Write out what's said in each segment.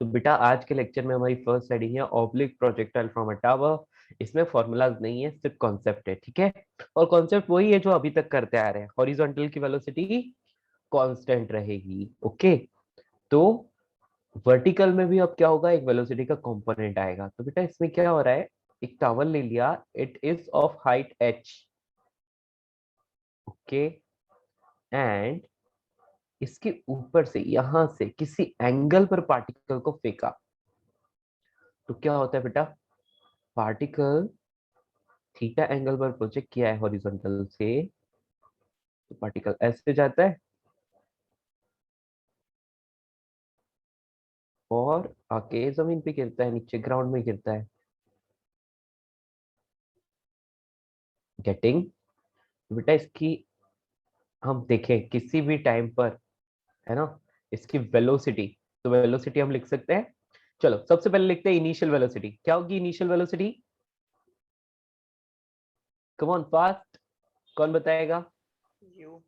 तो बेटा आज के लेक्चर में हमारी फर्स्ट स्टडी है oblique projectile from a tower. इसमें फॉर्मूलाज नहीं है, सिर्फ कॉन्सेप्ट है, ठीक है। और कॉन्सेप्ट वही है जो अभी तक करते आ रहे हैं। हॉरिजॉन्टल की वेलोसिटी कांस्टेंट रहेगी, ओके। तो वर्टिकल में भी अब क्या होगा, एक वेलोसिटी का कंपोनेंट आएगा। तो बेटा इसमें क्या हो रहा है, एक टावर ले लिया, it is of height h, okay. And इसके ऊपर से यहां से किसी एंगल पर पार्टिकल को फेंका, तो क्या होता है बेटा, पार्टिकल थीटा एंगल पर प्रोजेक्ट किया है हॉरिजॉन्टल से, तो पार्टिकल ऐसे जाता है और आके जमीन पे गिरता है, नीचे ग्राउंड में गिरता है। गेटिंग? बेटा इसकी हम देखें किसी भी टाइम पर, है ना, इसकी वेलोसिटी, तो वेलोसिटी हम लिख सकते हैं। चलो सबसे पहले लिखते हैं इनिशियल वेलोसिटी। क्या होगी initial velocity? Come on fast, कौन बताएगा? U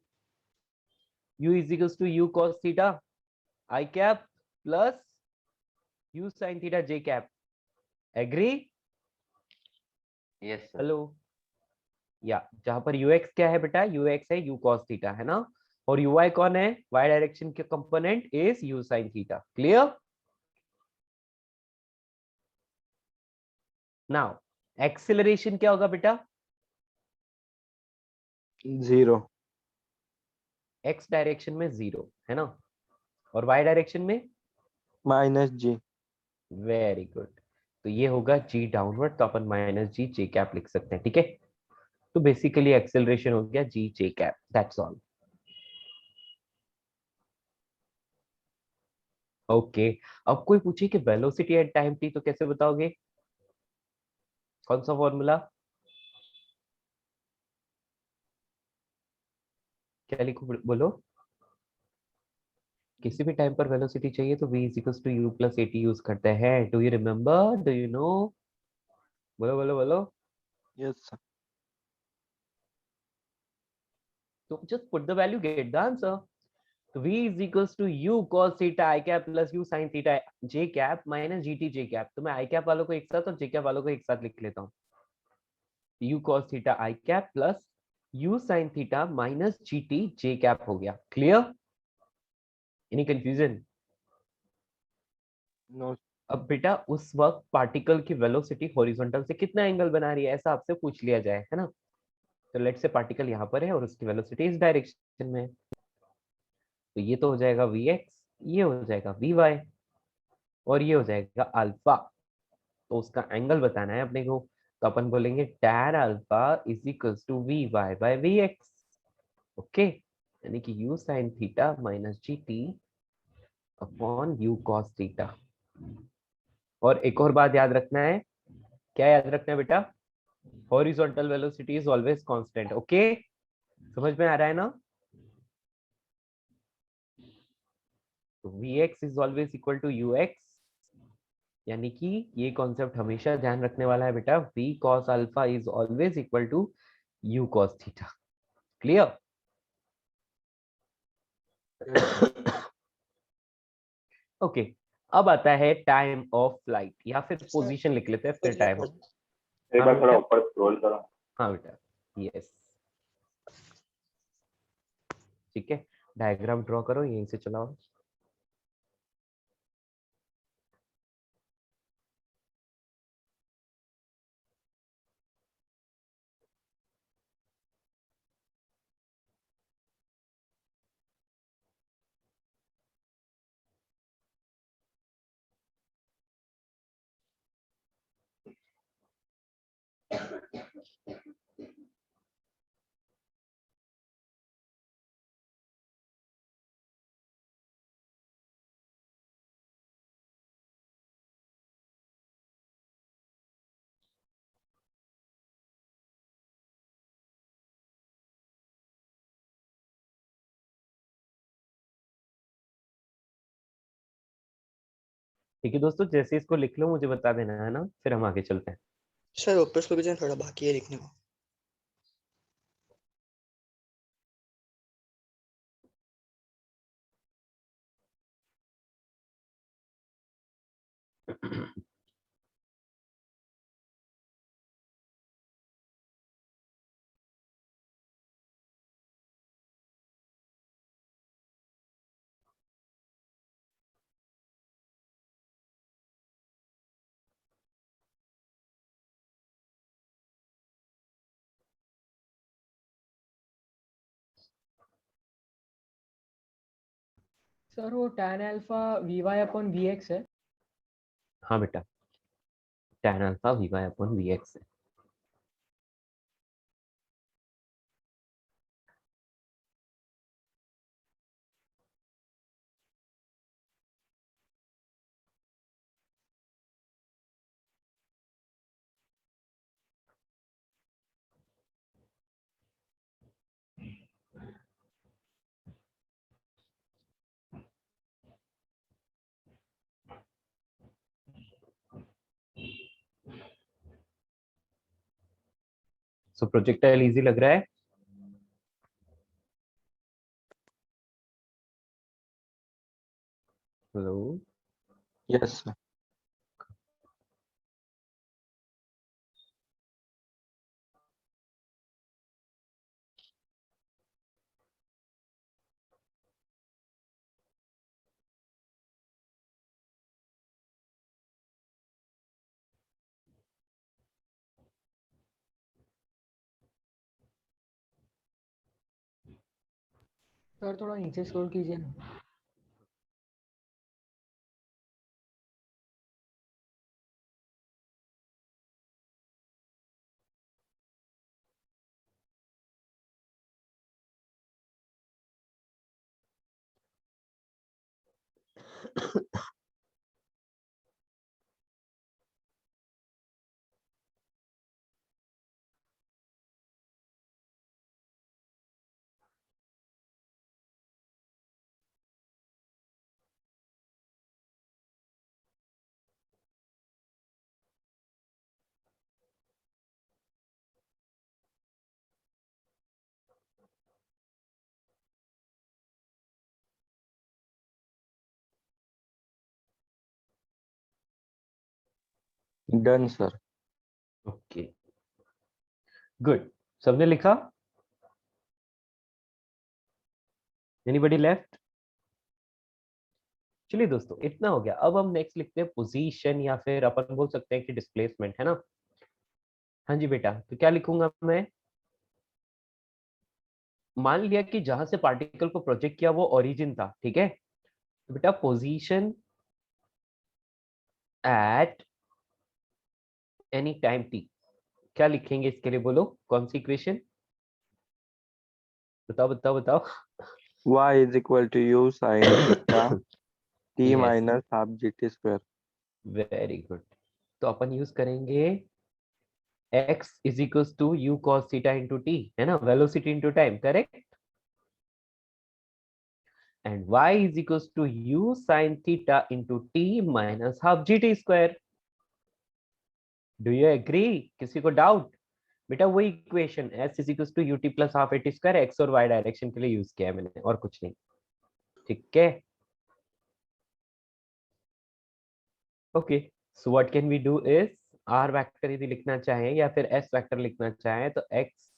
u is equals to u cos theta I cap plus u sin theta j cap. Agree? Yes sir. Hello? या जहां पर ux क्या है बेटा, ux है u cos थीटा, है ना। और uy कौन है, y डायरेक्शन के component is u sin theta. Clear? Now acceleration क्या होगा बेटा? 0 x डायरेक्शन में 0, है ना, और y डायरेक्शन में -g। Very good. तो ये होगा g डाउनवर्ड, तो अपन माइनस जी जे कैप लिख सकते हैं, ठीक है। तो बेसिकली एक्सेलरेशन हो गया जी जे कैप, दैट्स ऑल। ओके। अब कोई पूछे कि वेलोसिटी एट टाइम टी, तो कैसे बताओगे? कौन सा फॉर्मूला? क्या लिखो बोलो? किसी भी टाइम पर वेलोसिटी चाहिए तो v is equals to u plus at यूज करते हैं। Do you remember, do you know? बोलो बोलो बोलो। Yes sir. तो just put the value, get the answer. तो v is equals to u cos theta i cap plus u sin theta j cap minus gt j cap. तो मैं i cap वालों को एक साथ और j कैप वालों को एक साथ लिख लेता हूँ। u cos theta i cap plus u sin theta minus gt j cap हो गया। क्लियर? Any confusion? नो। अब बेटा उस वक्त पार्टिकल की वेलोसिटी हॉरिजॉन्टल से कितना एंगल बना रही है, ऐसा आपसे पूछ लिया जाए, है ना। तो लेट से पार्टिकल यहाँ पर है और उसकी वेलोसिटी इस डायरेक्शन में है। तो ये तो हो जाएगा vx, ये हो जाएगा vy, और ये हो जाएगा अल्फा। तो उसका एंगल बताना है अपने को। तो अपन बोलेंगे tan alpha is equals to v y by v x, okay. यानी कि u sin theta minus g t upon u cos theta. और एक और बात याद रखना है, क्या याद रखना है बेटा? Horizontal velocity is always constant, okay. समझ में आ रहा है ना? तो vx is always equal to ux, यानी कि ये कॉन्सेप्ट हमेशा ध्यान रखने वाला है बेटा, v cos alpha is always equal to u cos theta. Clear? Okay. अब आता है टाइम ऑफ फ्लाइट, या फिर सर पोजीशन लिख लेते हैं फिर एक टाइम। मिनट। एक हाँ बार थोड़ा बेटा, ऊपर स्क्रॉल करो। हाँ बेटा, यस, ठीक है। डायग्राम ड्रॉ करो, यहीं से चलाओ। ठीक है दोस्तों, जैसे इसको लिख लो मुझे बता देना, है ना, फिर हम आगे चलते हैं। सर ऊपर स्कूल भी थोड़ा बाकी है लिखने को। सर वो tan alpha v upon v x है। हाँ बेटा, tan alpha v y upon v x है। सो प्रोजेक्टाइल इजी लग रहा है? Hello, Yes, sir. सर थोड़ा नीचे स्क्रॉल कीजिए ना। Done, sir. Okay, good. सबने लिखा? Anybody left? चलिए दोस्तों, इतना हो गया। अब हम नेक्स्ट लिखते हैं पोजीशन, या फिर अपन बोल सकते हैं कि डिस्प्लेसमेंट, है ना? हाँ जी बेटा, तो क्या लिखूंगा मैं? मान लिया कि जहां से पार्टिकल को प्रोजेक्ट किया वो ओरिजिन था, ठीक है? तो बेटा position at any time T, क्या लिखेंगे इसके लिए? बोलो, कौन सी इक्वेशन? बताओ बताओ बताओ। Y is equal to U sin theta t yes, minus half gt square. Very good. तो अपन यूज करेंगे x is equal to u cos theta into t, है ना? Velocity into time, correct? And y is equal to u sin theta into t minus half gt square. Do you agree? किसी को doubt? बेटा वही equation s is equal to u t plus half a t square, x और y direction के लिए use किया है मैंने, और कुछ नहीं। ठीक है, okay. So what can we do is, r vector यदि लिखना चाहें या फिर s वेक्टर लिखना चाहें तो x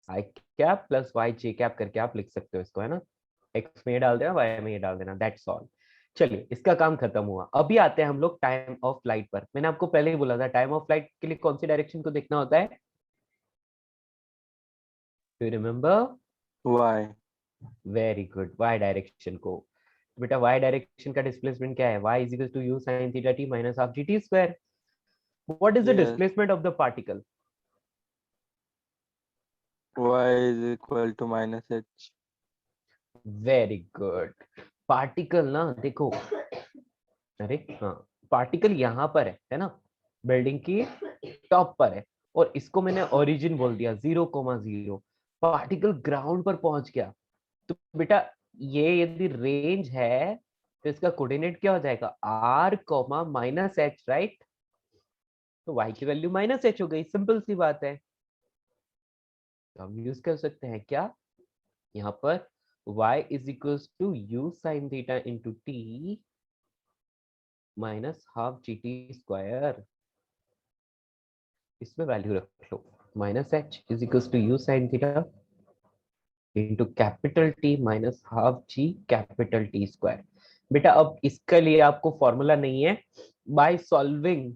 i cap plus y j cap करके आप लिख सकते हो इसको, है ना? x में ये डाल देना, y में ये डाल देना, दैट्स ऑल। चलिए, इसका काम खत्म हुआ। अभी आते हैं हम लोग टाइम ऑफ फ्लाइट पर। मैंने आपको पहले ही बोला था टाइम ऑफ फ्लाइट के लिए कौन सी डायरेक्शन को देखना होता है? Do you remember? Y. Very good, y direction को। बेटा y डायरेक्शन का डिस्प्लेसमेंट क्या है? y is equal to u sin theta t minus half gt square. What is the Yes. Displacement of the particle? Y is equal to minus h. Very good. Particle ना, देखो, अरे हाँ, particle यहाँ पर है ना? बिल्डिंग की top पर है, और इसको मैंने ओरिजिन बोल दिया 0,0। पार्टिकल ग्राउंड पर पहुंच गया, तो बेटा ये यदि रेंज है तो इसका कोऑर्डिनेट क्या हो जाएगा? r comma minus H, right? तो y की वैल्यू माइनस एच हो गई, सिंपल सी बात है। तो हम यूज कर सकते हैं क्या यहाँ पर? y is equal to u sine theta into T minus half G T square, इसमें वैल्यू रख लो, minus H is equal to u sine theta into capital T minus half G capital T square. बेटा अब इसके लिए आपको formula नहीं है, by solving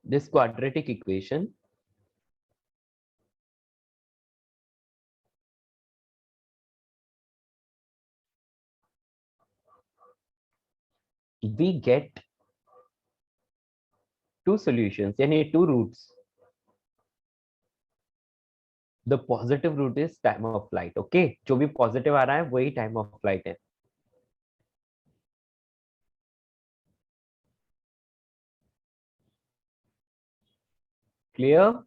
this quadratic equation, we get two solutions यानी two roots. The positive root is time of flight. Okay, जो भी पॉजिटिव आ रहा है वही टाइम ऑफ फ्लाइट है। Clear?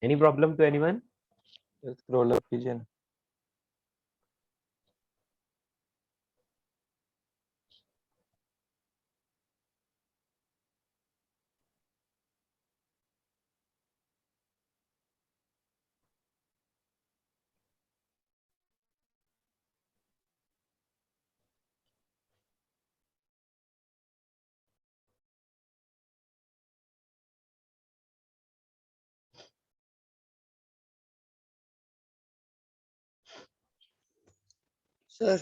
Any problem to anyone? Scroll up कीजिए ना। सर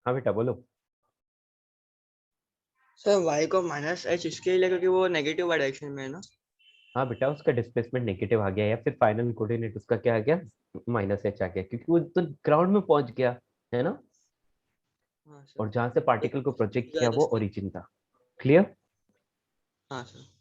हाँ बेटा बोलो। सर y को माइनस एच इसके लिए क्योंकि वो नेगेटिव वाई डायरेक्शन में है ना। हाँ बेटा उसका डिस्प्लेसमेंट नेगेटिव आ गया, या फिर फाइनल कोऑर्डिनेट उसका क्या आ गया, माइनस एच आ गया, क्योंकि वो तो ग्राउंड में पहुंच गया है ना, हाँ और सर। जहां से पार्टिकल को प्रोजेक्ट किया वो रास्ते। ओरिजिन था। क्लियर? हाँ सर।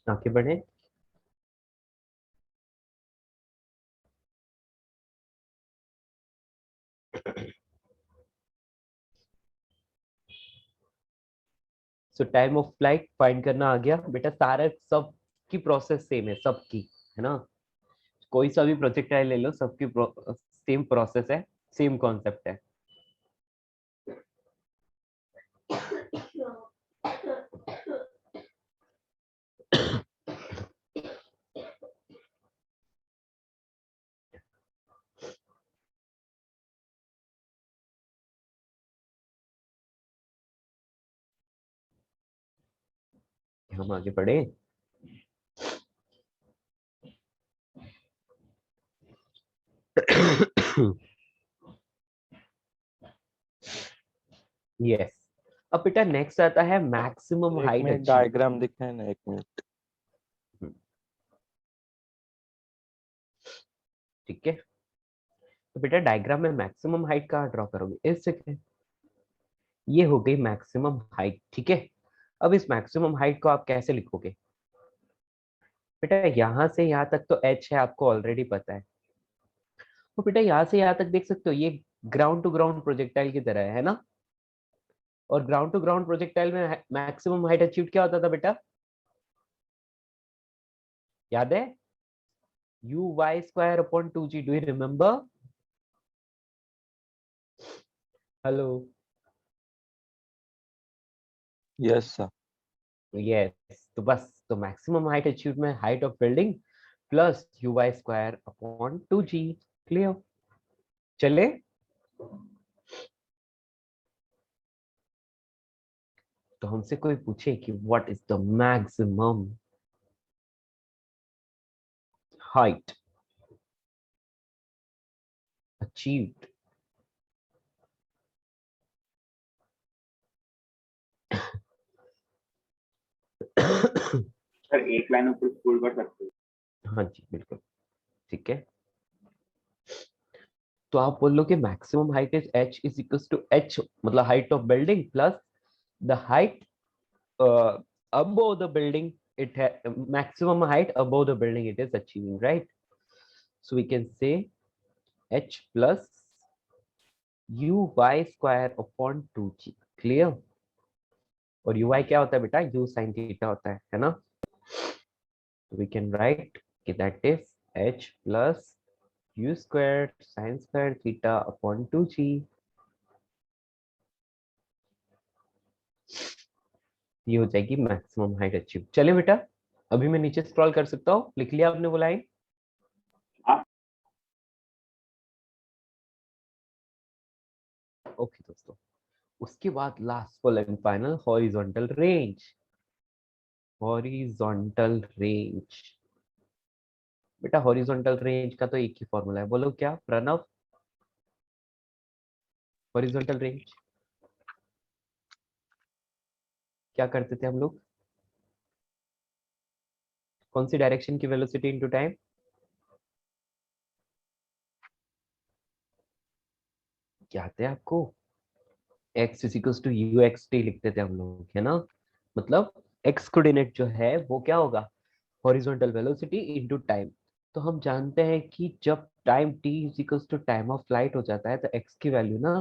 आगे बढ़े। सो टाइम ऑफ फ्लाइट फाइंड करना आ गया बेटा, सारा सब की प्रोसेस सेम है सबकी, है ना, कोई सा भी प्रोजेक्टाइल ले लो सबकी सेम प्रोसेस है, सेम कॉन्सेप्ट है। हम आगे बढ़े। यस, अब बेटा नेक्स्ट आता है मैक्सिमम एक हाइट मिनट अचीव। डायग्राम दिखाए ना, एक मिनट। ठीक है, तो बेटा डायग्राम में मैक्सिमम हाइट कहाँ ड्रॉ करोगे, इस जगह, ये हो गई मैक्सिमम हाइट। ठीक है, अब इस मैक्सिमम हाइट को आप कैसे लिखोगे बेटा, यहां से यहाँ तक तो h है, आपको ऑलरेडी पता है, तो बेटा यहाँ से यहाँ तक देख सकते हो ये ग्राउंड टू ग्राउंड प्रोजेक्टाइल की तरह है ना, और ग्राउंड टू ग्राउंड प्रोजेक्टाइल में मैक्सिमम हाइट अचीव क्या होता था बेटा, याद है, u y square upon 2g, do you remember? Hello? Yes sir. Yes, तो बस, तो मैक्सिमम हाइट अचीव में height of building plus u y square upon 2g। Clear? चले, तो हमसे कोई पूछे कि what is the maximum height achieved sir एक लाइन ऊपर स्क्रॉल कर सकते हो। हाँ जी बिल्कुल, ठीक है, तो आप बोल लो कि maximum height is h is equal to h, मतलब height of building plus the height above the building it maximum height above the building it is achieving, right? So we can say h plus uy square upon 2g. Clear? और uy क्या होता है बेटा? u sin theta होता है ना? We can write that is h plus u squared sin square theta upon 2g. ये हो जाएगी मैक्सिमम हाइट अचीव। चले बेटा, अभी मैं नीचे स्क्रॉल कर सकता हूँ? लिख लिया आपने वो लाइन? ओके दोस्तों, उसके बाद last full and final horizontal range. Horizontal range बेटा, हॉरिजॉन्टल रेंज का तो एक ही फॉर्मूला है, बोलो क्या प्रणव? हॉरिजॉन्टल रेंज क्या करते थे हम लोग? कौन सी डायरेक्शन की वेलोसिटी इनटू टाइम? क्या आते हैं आपको? x equals to u x t लिखते थे हम लोग, है ना? मतलब x कोऑर्डिनेट जो है वो क्या होगा? Horizontal velocity into time. तो हम जानते हैं कि जब time t equals to time of flight हो जाता है तो x की वैल्यू ना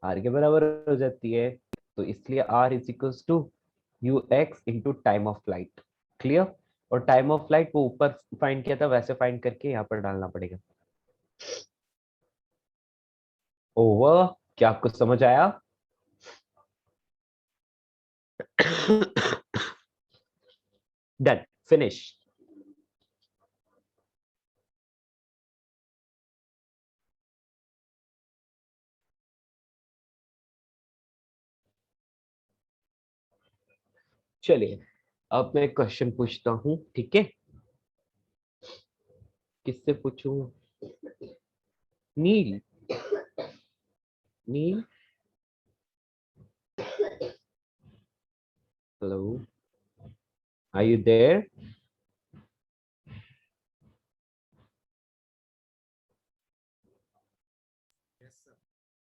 r के बराबर हो जाती है। तो इसलिए r equals to u x into time of flight. Clear? और टाइम ऑफ फ्लाइट वो ऊपर फाइंड किया था, वैसे फाइंड करके यहाँ पर डालना पड़ेगा। ओवर। क्या आपको समझ आया? Done, finish. चलिए अब मैं क्वेश्चन पूछता हूं, ठीक है? किससे पूछूं? Neel. Neel, hello, are you there?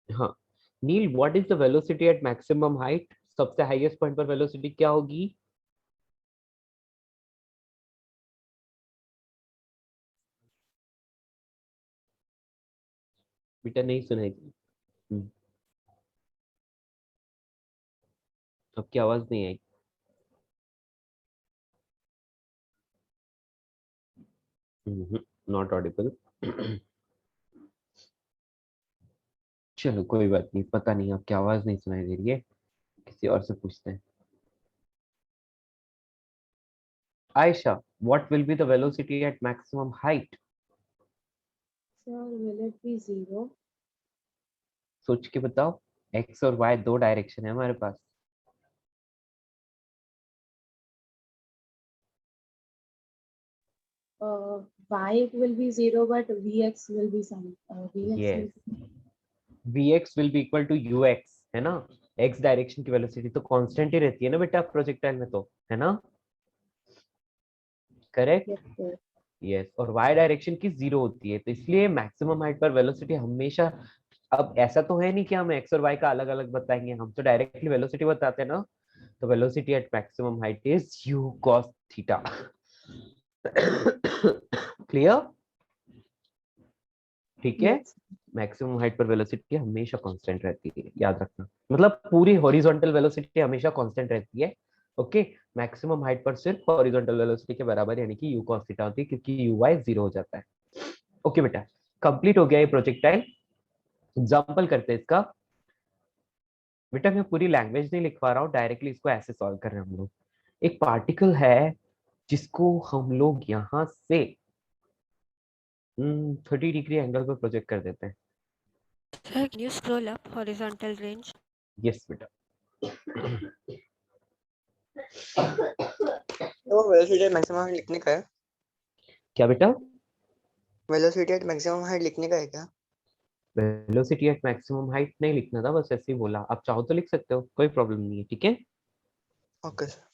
हाँ Neel, what is the velocity at maximum height? सबसे हाईएस्ट पॉइंट पर वेलोसिटी क्या होगी? बेटा नहीं सुनाई दी। आपकी आवाज नहीं आई। Not Audible. चलो कोई बात नहीं, पता नहीं आपकी आवाज नहीं सुनाई दे रही है, किसी और से पूछते हैं। Ayesha, what will be the velocity at maximum height? Sir, will it be 0? सोच के बताओ। एक्स और वाई दो डायरेक्शन है हमारे पास। Y will be 0, but Vx will be some. Vx यस, will vx will be equal to ux, है ना? x डायरेक्शन की वेलोसिटी तो कांस्टेंट ही रहती है ना बेटा प्रोजेक्टाइल में, तो है ना? करेक्ट? yes, sir. यस, और y डायरेक्शन की जीरो होती है, तो इसलिए मैक्सिमम हाइट पर वेलोसिटी हमेशा, अब ऐसा तो है नहीं कि हम x और y का अलग अलग बताएंगे, हम तो डायरेक्टली वेलोसिटी बताते हैं ना। तो velocity at maximum height is u cos theta. Clear? ठीक है? Yes. मैक्सिमम हाइट पर वेलोसिटी हमेशा कांस्टेंट रहती है, याद रखना। मतलब पूरी हॉरिजॉन्टल वेलोसिटी हमेशा कांस्टेंट रहती है। ओके, मैक्सिमम हाइट पर सिर्फ हॉरिजॉन्टल वेलोसिटी के बराबर यानी कि u cos थीटा होती है, क्योंकि uy जीरो हो जाता है। ओके बेटा, कंप्लीट हो गया ये प्रोजेक्टाइल। एग्जांपल करते हैं इसका। बेटा मैं पूरी लैंग्वेज नहीं लिखवा रहा हूँ, डायरेक्टली इसको ऐसे सॉल्व कर रहे हैं हम लोग। एक पार्टिकल है जिसको हम लोग यहाँ से 30 डिग्री एंगल पर प्रोजेक्ट कर देते हैं। Sir, can you scroll up horizontal range? Yes बेटा। वो वेलोसिटी मैक्सिमम हाइट लिखने का है? क्या बेटा? वेलोसिटी एट मैक्सिमम हाइट लिखने का है क्या? वेलोसिटी एट मैक्सिमम हाइट नहीं लिखना था, बस ऐसे ही बोला। आप चाहो तो लिख सकते हो, कोई प्रॉब्लम नहीं है, ठीक है? Okay sir.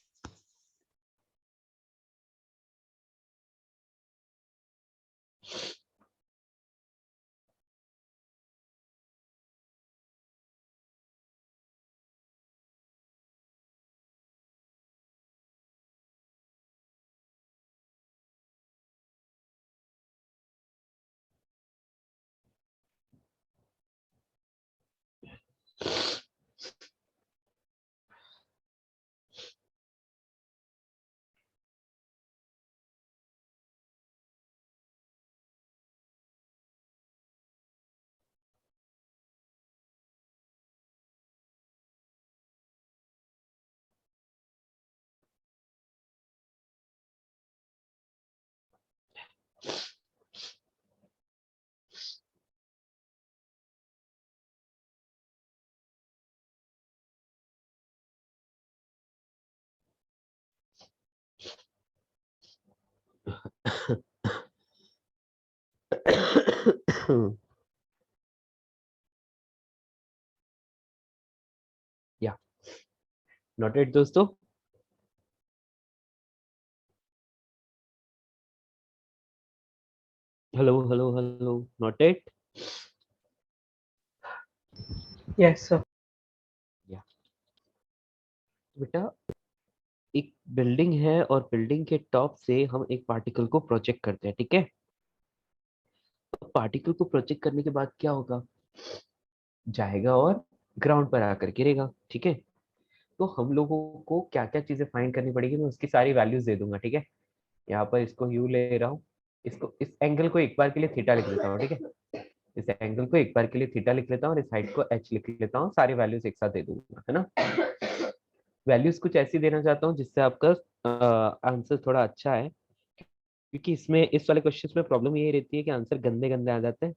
या नोटेड दोस्तों? Hello hello hello, noted? Yes, sir. बेटा एक बिल्डिंग है और बिल्डिंग के टॉप से हम एक पार्टिकल को प्रोजेक्ट करते हैं, ठीक है? पार्टिकल को प्रोजेक्ट करने के बाद क्या होगा? जाएगा और ग्राउंड पर आकर गिरेगा, ठीक है? तो हम लोगों को क्या क्या चीजें फाइंड करनी पड़ेगी, मैं उसकी सारी वैल्यूज दे दूंगा, ठीक है? यहाँ पर इसको यू ले रहा हूँ, इसको इस एंगल को एक बार के लिए थीटा लिख लेता हूँ, ठीक है? इस एंगल को एक बार के लिए थीटा लिख लेता हूँ और इस हाइट को एच लिख लेता हूँ, सारी वैल्यूज एक साथ दे दूंगा, है ना? वैल्यूज कुछ ऐसी देना चाहता हूँ जिससे आपका आंसर थोड़ा अच्छा है, क्योंकि इसमें इस वाले क्वेश्चन में प्रॉब्लम ये रहती है कि आंसर गंदे गंदे आ जाते हैं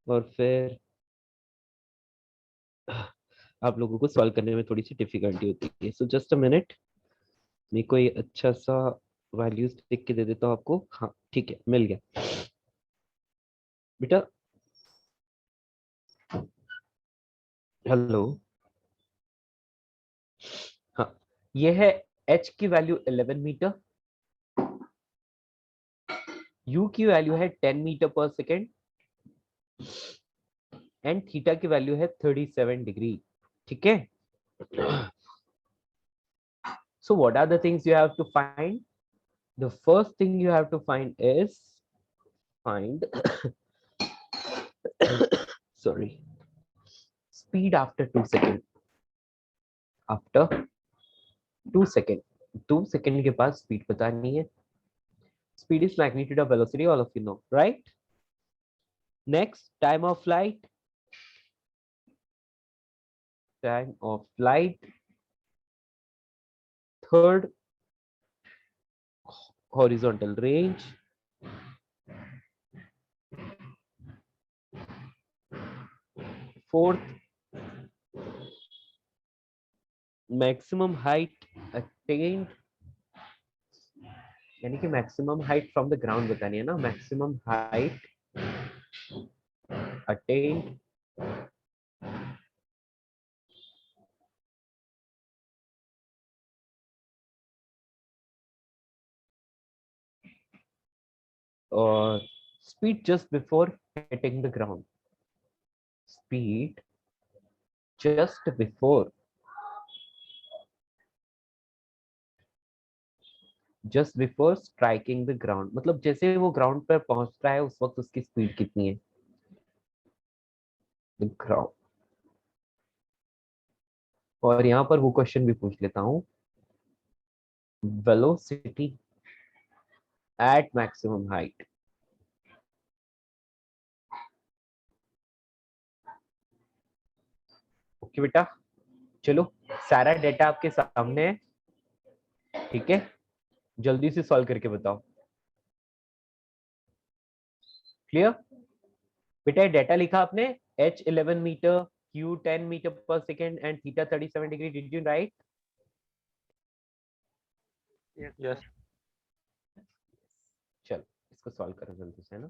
और फिर आप लोगों को सॉल्व करने में थोड़ी सी डिफिकल्टी होती है। सो जस्ट अ मिनट, मेरे को ये अच्छा सा वैल्यूज लिख के दे देता हूँ आपको। हाँ ठीक है, मिल गया बेटा। हेलो, हाँ, ये है h की वैल्यू 11 मीटर, u की वैल्यू है 10 मीटर पर सेकेंड एंड थीटा की वैल्यू है 37 डिग्री, ठीक है? So what are the things you have to find? The first thing you have to find is find sorry, speed after 2 second. After 2 second, 2 second के बाद speed बतानी है. Speed is magnitude of velocity, all of you know, right? Next, time of flight. Time of flight. Third, horizontal range. Fourth, maximum height attained, यानी कि maximum height from the ground बतानी है ना, maximum height attained और speed just before hitting the ground, speed just before striking the ground, मतलब जैसे वो ground पर पहुंच रहा है उस वक्त उसकी स्पीड कितनी है, द ग्राउंड। और यहाँ पर वो क्वेश्चन भी पूछ लेता हूँ, velocity at maximum height. Okay बेटा, चलो सारा डेटा आपके सामने है, ठीक है? जल्दी से सॉल्व करके बताओ। क्लियर बेटा? डेटा लिखा आपने, h 11 मीटर, q 10 मीटर पर second and theta 37 degree, did you right? Yes. चलो इसको सॉल्व करो जल्दी से, है ना?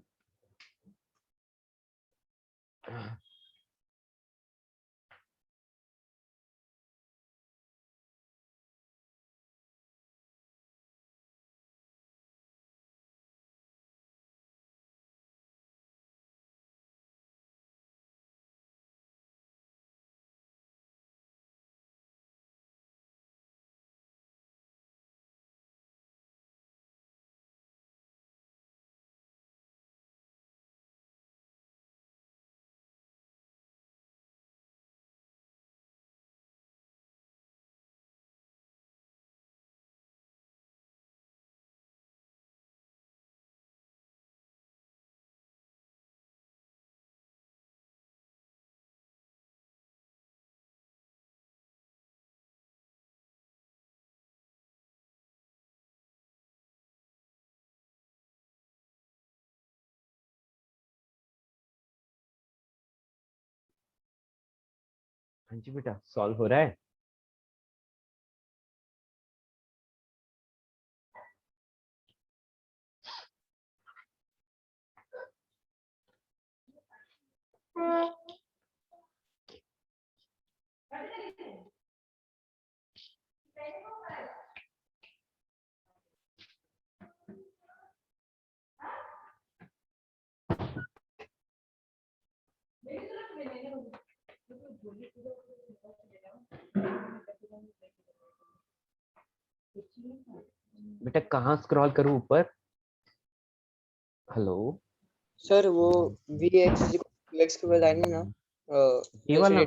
हाँ जी बेटा, सॉल्व हो रहा है। बेटा कहाँ स्क्रॉल करूं ऊपर? हेलो, सर वो Vx Vx के लाइन में ना ये वाला,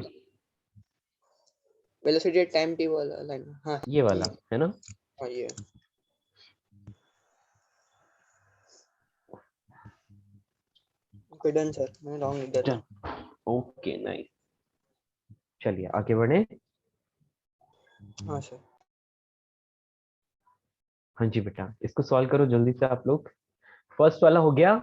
वेलोसिटी टाइम टी वाला लाइन। हाँ ये वाला है ना? हाँ ये डन सर, मैंने लॉन्ग लिख दिया था। ओके नाइस, चलिए आगे बढ़े। हाँ सर। हाँ जी बेटा, इसको सॉल्व करो जल्दी से आप लोग। फर्स्ट वाला हो गया।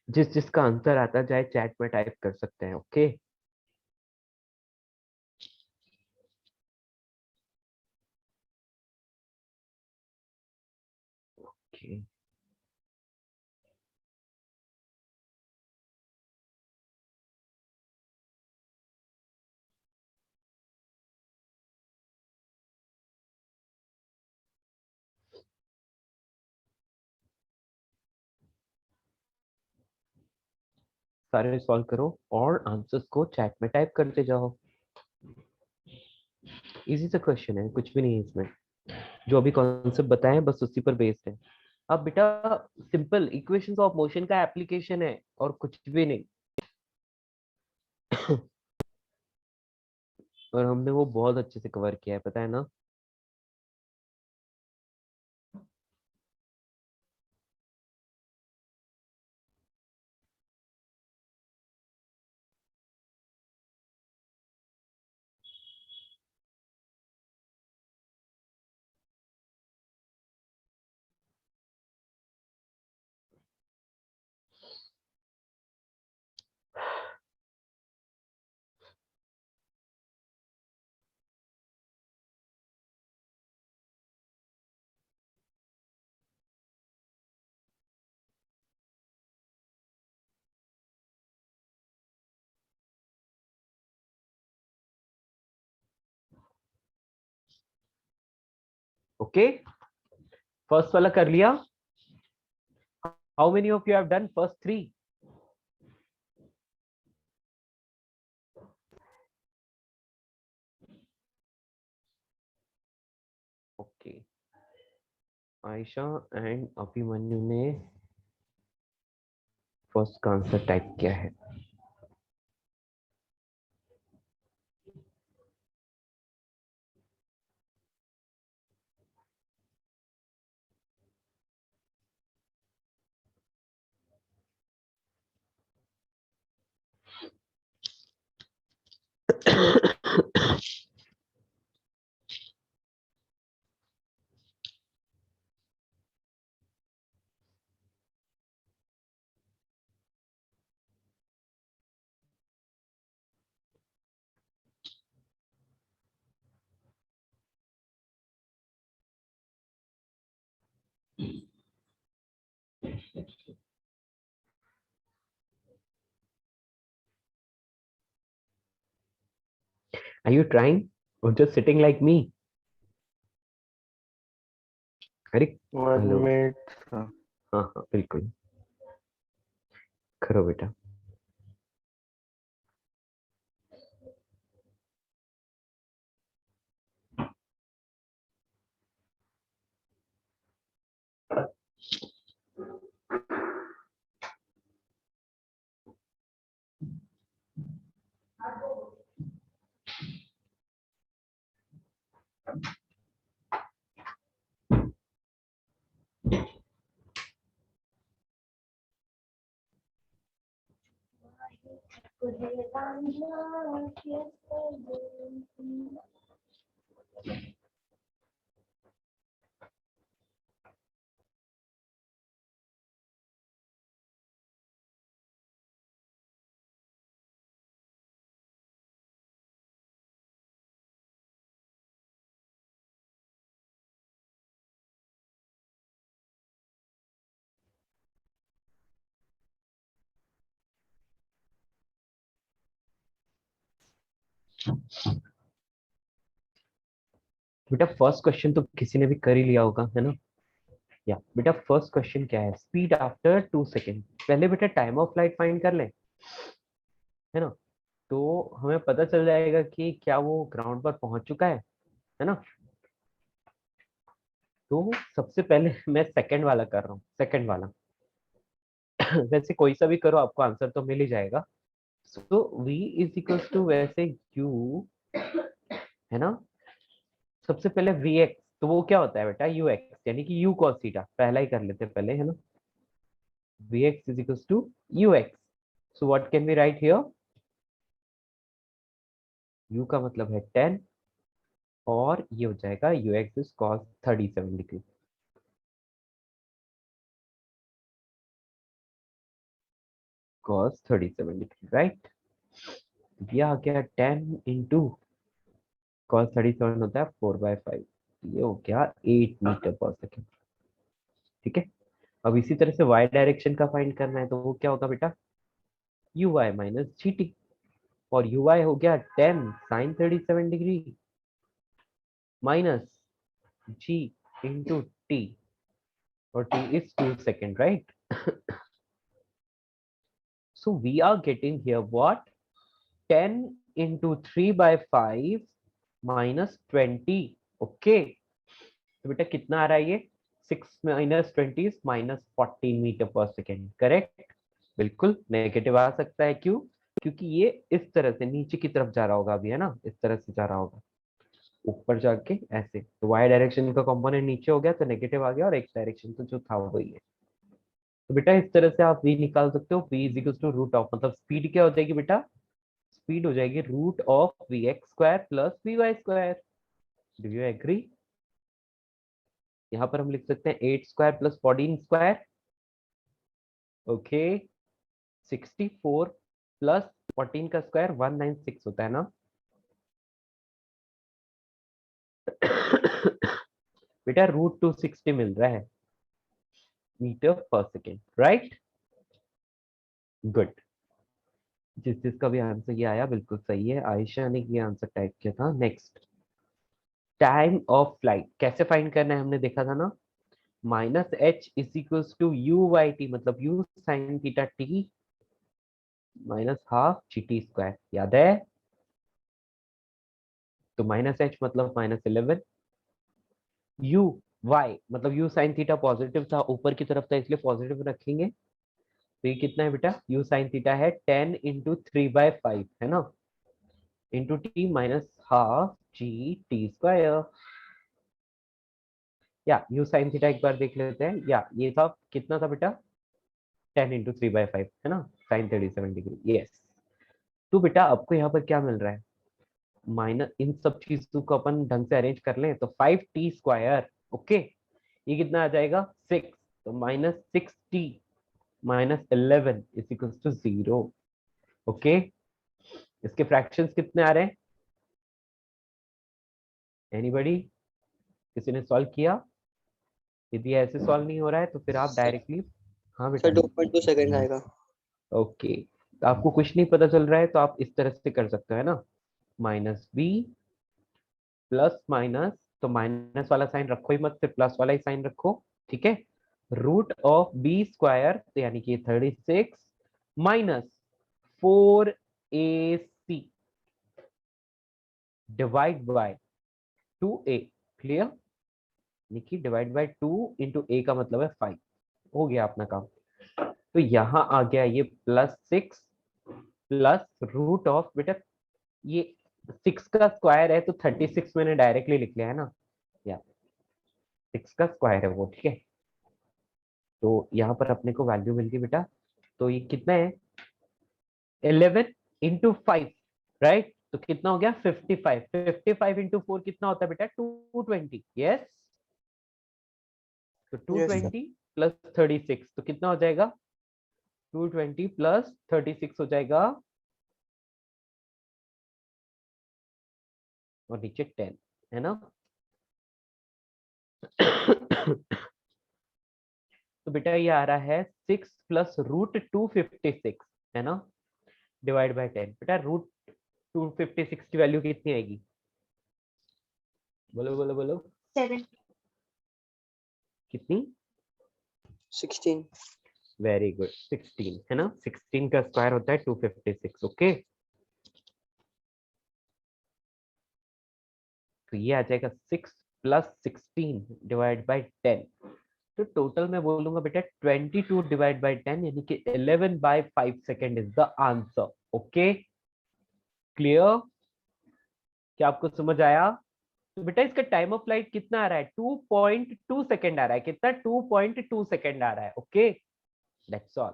जिस जिसका आंसर आता जाए चैट में टाइप कर सकते हैं। Okay, okay. सारे सॉल्व करो और आंसर्स को चैट में टाइप करते जाओ। इजी सा क्वेश्चन है, कुछ भी नहीं है इसमें। जो अभी कॉन्सेप्ट बताए बस उसी पर बेस्ड है। अब बेटा सिंपल इक्वेशंस ऑफ मोशन का एप्लीकेशन है और कुछ भी नहीं। और हमने वो बहुत अच्छे से कवर किया है, पता है ना? ओके, फर्स्ट वाला कर लिया। How many of you have done first 3? Okay, Ayesha and Abhimanyu ने फर्स्ट का आंसर टाइप किया है। Are you trying or just sitting like me? अरे 1 हेलो, minute. हाँ हाँ बिल्कुल, करो बेटा। बेटा फर्स्ट क्वेश्चन तो किसी ने भी कर ही लिया होगा, है ना? या बेटा फर्स्ट क्वेश्चन क्या है? Speed after 2 second. पहले बेटा टाइम ऑफ फ्लाइट फाइंड कर लें, है ना? तो हमें पता चल जाएगा कि क्या वो ग्राउंड पर पहुंच चुका है ना? तो सबसे पहले मैं सेकंड वाला कर रहा हूँ, सेकंड वाला। वैसे कोई सा भी करो आपको आंसर तो मिल ही जाएगा। सो v इज इक्वल्स टू वैसे u, है ना? सबसे पहले vx, तो वो क्या होता है बेटा? ux, यानी कि u cos थीटा। पहला ही कर लेते हैं पहले, है ना? vx is equals to ux. So what can we write here? u का मतलब है 10 और ये हो जाएगा ux is cos 37 degree. cos 37 degree, right? ये आ गया 10 इंटू cos 37 होता है 4/5, ये हो गया 8 मीटर पर सेकेंड। ठीक है, अब इसी तरह से y डायरेक्शन का फाइंड करना है, तो वो क्या होगा बेटा? uy माइनस gt, और uy हो गया 10 sin 37 degree minus g into t, और t is 2 second, right? So we are getting here what? 10 into 3/5 minus 20. Okay. तो बेटा कितना आ रहा है ये? 6 minus 20 is minus 14 मीटर पर सेकेंड। करेक्ट, बिल्कुल नेगेटिव आ सकता है। क्यों? क्योंकि ये इस तरह से नीचे की तरफ जा रहा होगा अभी, है ना? इस तरह से जा रहा होगा, ऊपर जाके ऐसे। तो y डायरेक्शन का कंपोनेंट नीचे हो गया तो नेगेटिव आ गया, और x डायरेक्शन तो जो था वही है। तो बेटा इस तरह से आप v निकाल सकते हो। v is equal to root of, मतलब स्पीड क्या हो जाएगी बेटा? स्पीड हो जाएगी root of vx square plus vy square. Do you agree? यहाँ पर हम लिख सकते हैं 8 square plus 14 square. Okay, 64 plus 14 का स्क्वायर 196 होता है ना? बेटा रूट 260 मिल रहा है मीटर पर सेकेंड, राइट? गुड। जिसका भी आंसर ये आया बिल्कुल सही है। आयशा ने ये आंसर टाइप किया था। नेक्स्ट, टाइम ऑफ फ्लाइट कैसे फाइंड करना है हमने देखा था ना? Minus H is equals to u Y T, मतलब u sine theta T minus half G T square. याद है? तो माइनस एच मतलब माइनस 11, यू वाई मतलब यू साइन थीटा पॉजिटिव था, ऊपर की तरफ था इसलिए पॉजिटिव रखेंगे। तो ये कितना है बेटा? यू साइन थीटा है 10 इंटू 3/5, है ना? Into T minus half G T square. या यू साइन थीटा एक बार देख लेते हैं। या ये था कितना था बेटा? 10 इंटू 3/5, है ना? Sine 37 degree. यस। तो बेटा आपको यहाँ पर क्या मिल रहा है? माइनस, इन सब चीजों को अपन ढंग से अरेंज कर लें तो 5t स्क्वायर। ओके, ये कितना आ जाएगा? 6। तो minus 6t minus 11 is equal to 0। Okay, इसके फ्रैक्शंस कितने आ रहे हैं? एनीबॉडी? किसी ने सॉल्व किया? यदि ऐसे सॉल्व नहीं हो रहा है तो फिर आप डायरेक्टली, हाँ बेटा, सर 2.2 सेकंड आएगा। ओके, तो आपको कुछ नहीं पता चल रहा है तो आप इस तरह से कर सकते हो, है ना? माइनस बी प्लस माइनस, तो माइनस वाला साइन रखो ही मत, फिर प्लस वाला ही साइन रखो। ठीक है, रूट ऑफ बी स्क्वायर, तो यानी कि 36 minus 4ac divide by 2a। Clear? यानी डिवाइड बाय 2 इंटू a का मतलब है 5। हो गया अपना काम। तो यहां आ गया ये +6 प्लस रूट ऑफ, बेटा ये 6 का स्क्वायर है तो 36 मैंने डायरेक्टली लिख लिया है ना? या 6 का स्क्वायर है वो। ठीक है, तो यहाँ पर अपने को वैल्यू मिल गई बेटा। तो ये कितना है? 11 इंटू 5, राइट? तो कितना हो गया? 55। 55 इंटू 4 कितना होता है बेटा? 220। यस, तो 220 प्लस 36 तो कितना हो जाएगा? 220 प्लस 36 हो जाएगा, और नीचे 10, है ना? तो बेटा ये आ रहा है 6 प्लस रूट 256, है ना? Divide by 10। बेटा रूट 256 की वैल्यू कितनी आएगी? बोलो बोलो बोलो 7. कितनी? 16. वेरी गुड 16 है ना, 16 का स्क्वायर होता है 256. ओके तो ये आ जाएगा 6 + 16 डिवाइड बाय 10. तो टोटल मैं बोलूंगा बेटा 22 डिवाइड बाय 10 यानी कि 11/5 second is the answer. Okay clear? क्या आपको समझ आया? तो बेटा इसका टाइम ऑफ फ्लाइट कितना आ रहा है? 2.2 सेकेंड आ रहा है. कितना? 2.2 सेकेंड आ रहा है. Okay that's all.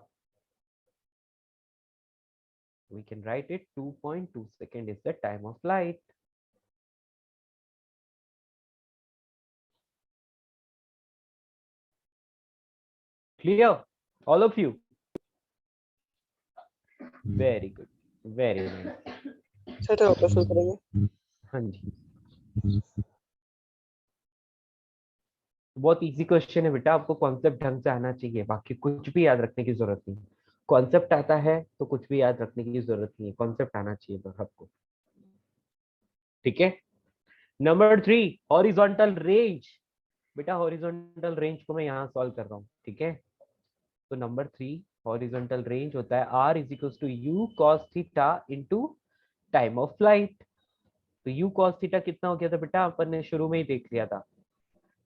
We can write it 2.2 second is the time of flight. Clear? All of you? Very good. Very nice. Sir तो वापस शुरू करेंगे. हाँ जी. बहुत इजी क्वेश्चन है बेटा, आपको कॉन्सेप्ट ढंग से आना चाहिए, बाकी कुछ भी याद रखने की जरूरत नहीं. कॉन्सेप्ट आता है तो कुछ भी याद रखने की जरूरत नहीं है, कॉन्सेप्ट आना चाहिए बस आपको. ठीक है. Number 3 horizontal range. बेटा हॉरिजॉन्टल रेंज को मैं यहाँ सॉल्व कर रहा हूँ. ठीक है. तो नंबर 3 हॉरिजॉन्टल रेंज होता है r = u cos theta into time of flight. तो u cos थीटा कितना हो गया था बेटा? अपन ने शुरू में ही देख लिया था.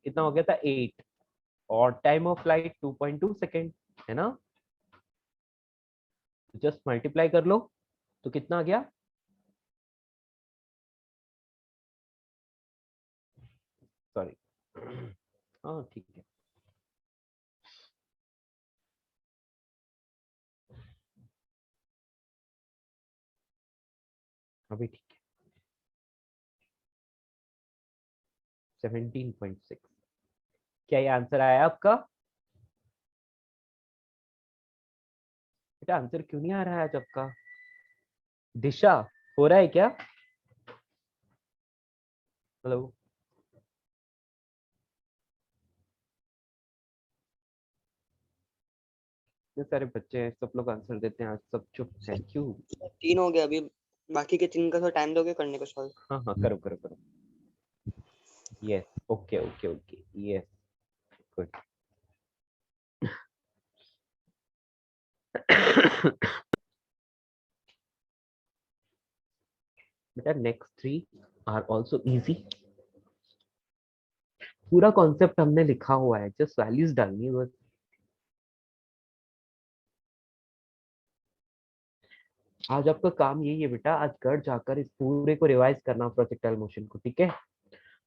कितना हो गया था? 8. और टाइम ऑफ फ्लाइट 2.2 सेकेंड है ना. जस्ट मल्टीप्लाई कर लो तो कितना आ गया? सॉरी हाँ ठीक है. अभी ठीक है. 17.6. क्या ये आंसर आया आपका? बेटा आंसर क्यों नहीं आ रहा है आज आपका? दिशा हो रहा है क्या? हेलो इतने सारे बच्चे हैं, सब लोग आंसर देते हैं, आज सब चुप हैं क्यों? 3 हो गया अभी. बाकी के 3 का थोड़ा टाइम दोगे करने को सॉल्व. हाँ हाँ करो करो करो. Yes okay okay okay yes good. बेटा नेक्स्ट 3 आर आल्सो इजी. पूरा कॉन्सेप्ट हमने लिखा हुआ है, जस्ट वैल्यूज डालनी है बस. आज आपका काम यही है बेटा, आज घर जाकर इस पूरे को रिवाइज करना प्रोजेक्टाइल मोशन को. ठीक है.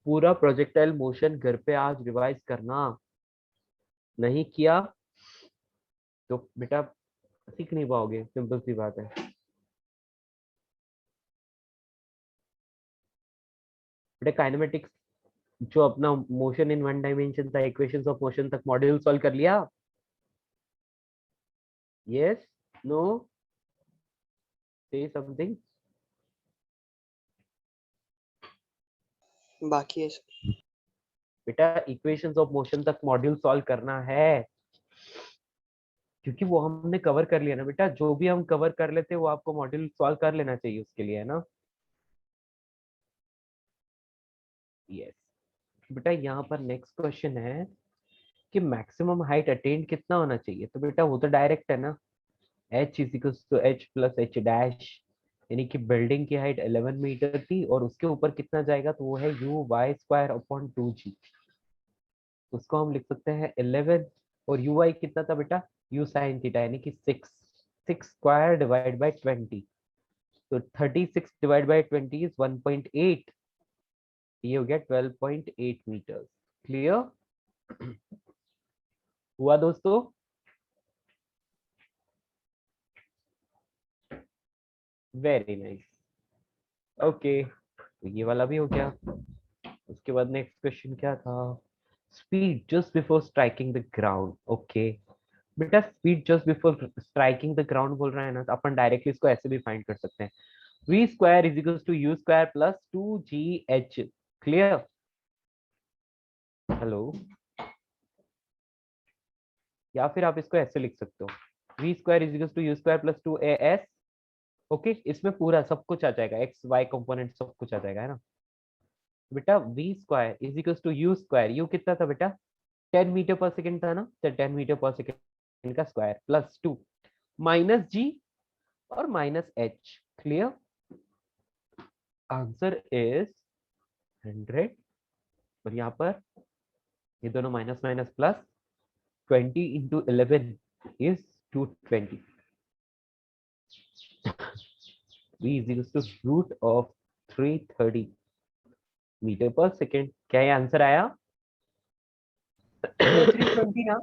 पूरा प्रोजेक्टाइल मोशन घर पे आज रिवाइज करना. नहीं किया तो बेटा सीख नहीं पाओगे, सिंपल सी बात है. बेटा काइनेमेटिक्स जो अपना मोशन इन वन डायमेंशन था, इक्वेशंस ऑफ मोशन तक मॉड्यूल सॉल्व कर लिया? Yes no say something. बाकी है. बेटा इक्वेशंस ऑफ मोशन तक मॉड्यूल सॉल्व करना है, क्योंकि वो हमने कवर कर लिया ना बेटा. जो भी हम कवर कर लेते वो आपको मॉड्यूल सॉल्व कर लेना चाहिए उसके लिए, है ना. यस बेटा यहाँ पर नेक्स्ट क्वेश्चन है कि मैक्सिमम हाइट अटेन्ड कितना होना चाहिए. तो बेटा वो तो डायरेक्ट है ना, h = h + h डैश, यानी कि बिल्डिंग की हाइट 11 मीटर थी और उसके ऊपर कितना जाएगा तो वो है uy² / 2g. उसको हम लिख सकते हैं 11 और uy कितना था बेटा? u sin थीटा यानी कि 6 डिवाइड बाय 20. तो 36 डिवाइड बाय 20 इज 1.8. ये हो गया 12.8 मीटर. क्लियर हुआ दोस्तों? Very nice. ओके तो ये वाला भी हो गया. उसके बाद नेक्स्ट क्वेश्चन क्या था? Speed just before striking the ground. Okay बेटा speed just before striking the ground बोल रहा है ना, तो अपन डायरेक्टली इसको ऐसे भी फाइंड कर सकते हैं. v² = u² + 2gh. Clear? Hello. या फिर आप इसको ऐसे लिख सकते हो v² = u² + 2as ओके इसमें पूरा सब कुछ आ जाएगा, एक्स वाई कंपोनेंट सब कुछ आ जाएगा, है ना बेटा। v square is equal to u square, u कितना था बेटा 10 मीटर पर सेकंड था ना, तो 10 मीटर पर सेकंड का स्क्वायर प्लस 2 माइनस जी और minus h. Clear, answer is 100 और यहाँ पर ये दोनों minus minus plus 20 into 11 is 220। v is equals to root of 330 metre पर सेकेंड। क्या ये आंसर आया? 320 ना?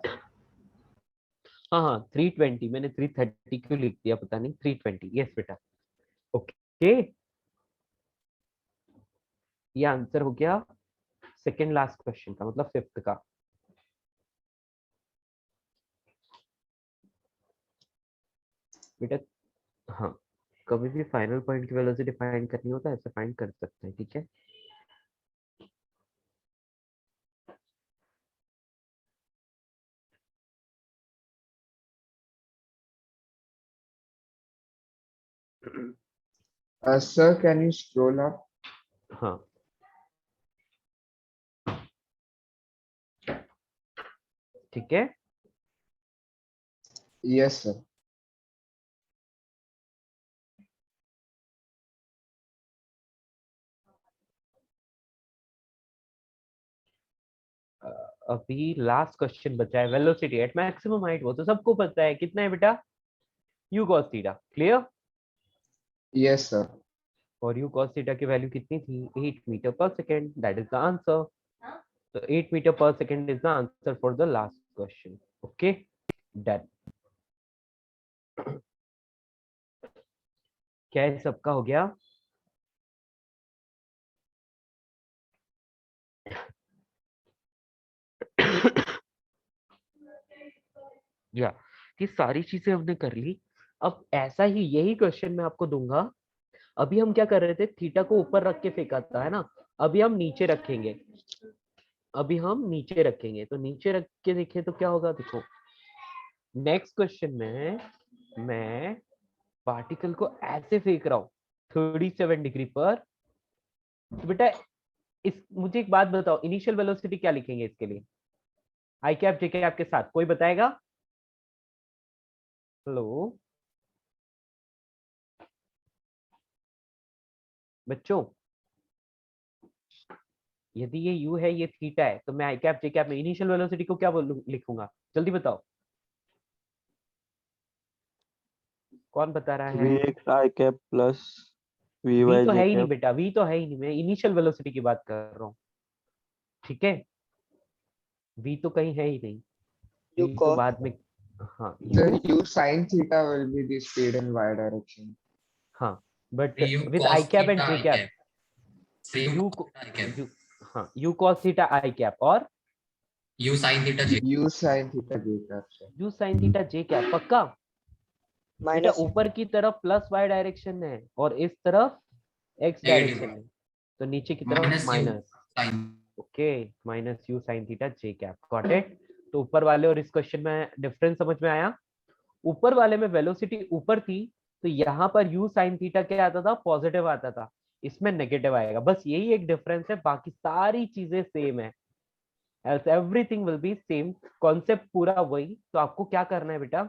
हाँ हाँ 320, मैंने 330 क्यों लिख दिया पता नहीं, 320 यस बेटा। ओके ये आंसर हो गया सेकेंड लास्ट क्वेश्चन का, मतलब फिफ्थ का। बेटा हाँ, कभी भी फाइनल पॉइंट की वेलोसिटी फाइंड करनी होता है ऐसे फाइंड कर सकते हैं, ठीक है। Sir, can you scroll up? हाँ ठीक है। Yes, sir. अभी लास्ट क्वेश्चन बचा है, वेलोसिटी एट मैक्सिमम हाइट, वो तो सबको पता है कितना है बेटा, u cos theta. Clear, Yes, sir. और u cos थीटा की वैल्यू कितनी थी 8 मीटर पर second, that is the answer. तो 8 मीटर पर second is the answer for the last question. Okay done. क्या है सबका हो गया? या ये सारी चीजें हमने कर ली। अब ऐसा ही यही क्वेश्चन मैं आपको दूंगा। अभी हम क्या कर रहे थे, थीटा को ऊपर रख के फेंका था, है ना। अभी हम नीचे रखेंगे, अभी हम नीचे रखेंगे, तो नीचे रख के देखें तो क्या होगा। देखो नेक्स्ट क्वेश्चन में मैं पार्टिकल को ऐसे फेंक रहा हूँ 37 डिग्री पर। तो बेटा इस मुझे एक बात बताओ, इनिशियल वेलोसिटी क्या लिखेंगे इसके लिए? आई कैप जे कैप के साथ कोई बताएगा? हेलो बच्चों, यदि ये u है ये थीटा है, तो मैं आई कैप जे कैप में इनिशियल वेलोसिटी को क्या लिखूंगा? जल्दी बताओ, कौन बता रहा है? Vx I cap plus v Vy तो j है ही नहीं cap. बेटा, v तो है ही नहीं, मैं इनिशियल वेलोसिटी की बात कर रहा हूँ, ठीक है। v तो कहीं है ही नहीं, You v तो cos बाद में। हाँ The u sin theta will be the speed in y direction. हाँ, but u with I cos cap and theta J I cap. cap. Same you cos theta I cap. You हाँ u cos theta I cap और U sin theta j. U sin theta j cap, sir. u sin theta J cap. पक्का बेटा, minus ऊपर की तरफ plus Y direction है और इस तरफ एक्स Negative. डायरेक्शन है, तो नीचे की तरफ Minus u minus. sin. Okay minus you sine theta J cap, got it. तो ऊपर वाले और इस क्वेश्चन में डिफरेंस समझ में आया? ऊपर वाले में वेलोसिटी ऊपर थी, तो यहाँ पर यू साइन थीटा क्या आता था, पॉजिटिव आता था, इसमें नेगेटिव आएगा। बस यही एक डिफरेंस है, बाकी सारी चीजें सेम है, else everything will be same, concept पूरा वही। तो आपको क्या करना है बेटा,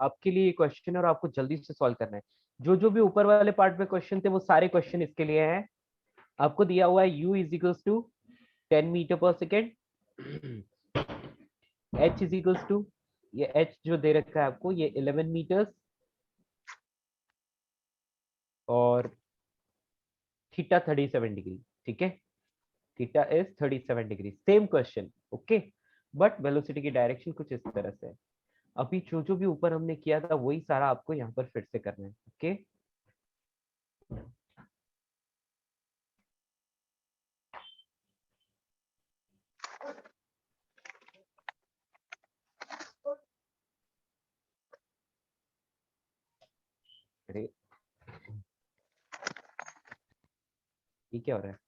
आपके लिए क्वेश्चन और आपको जल्दी से सॉल्व करना है। जो जो भी ऊपर वाले पार्ट में क्वेश्चन थे वो सारे क्वेश्चन इसके लिए हैं। आपको दिया हुआ है u is equals to 10 metre पर second, h is equals to, ये h जो दे रखा है आपको ये 11 मीटर्स, और थीटा 37 डिग्री, ठीक है। Theta is 37 degree, same question, okay. But velocity की डायरेक्शन कुछ इस तरह से है। अभी जो जो भी ऊपर हमने किया था वही सारा आपको यहाँ पर फिर से करना है, ओके। अरे ये क्या हो रहा है?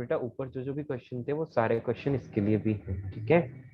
बेटा ऊपर जो जो भी क्वेश्चन थे वो सारे क्वेश्चन इसके लिए भी हैं, ठीक है।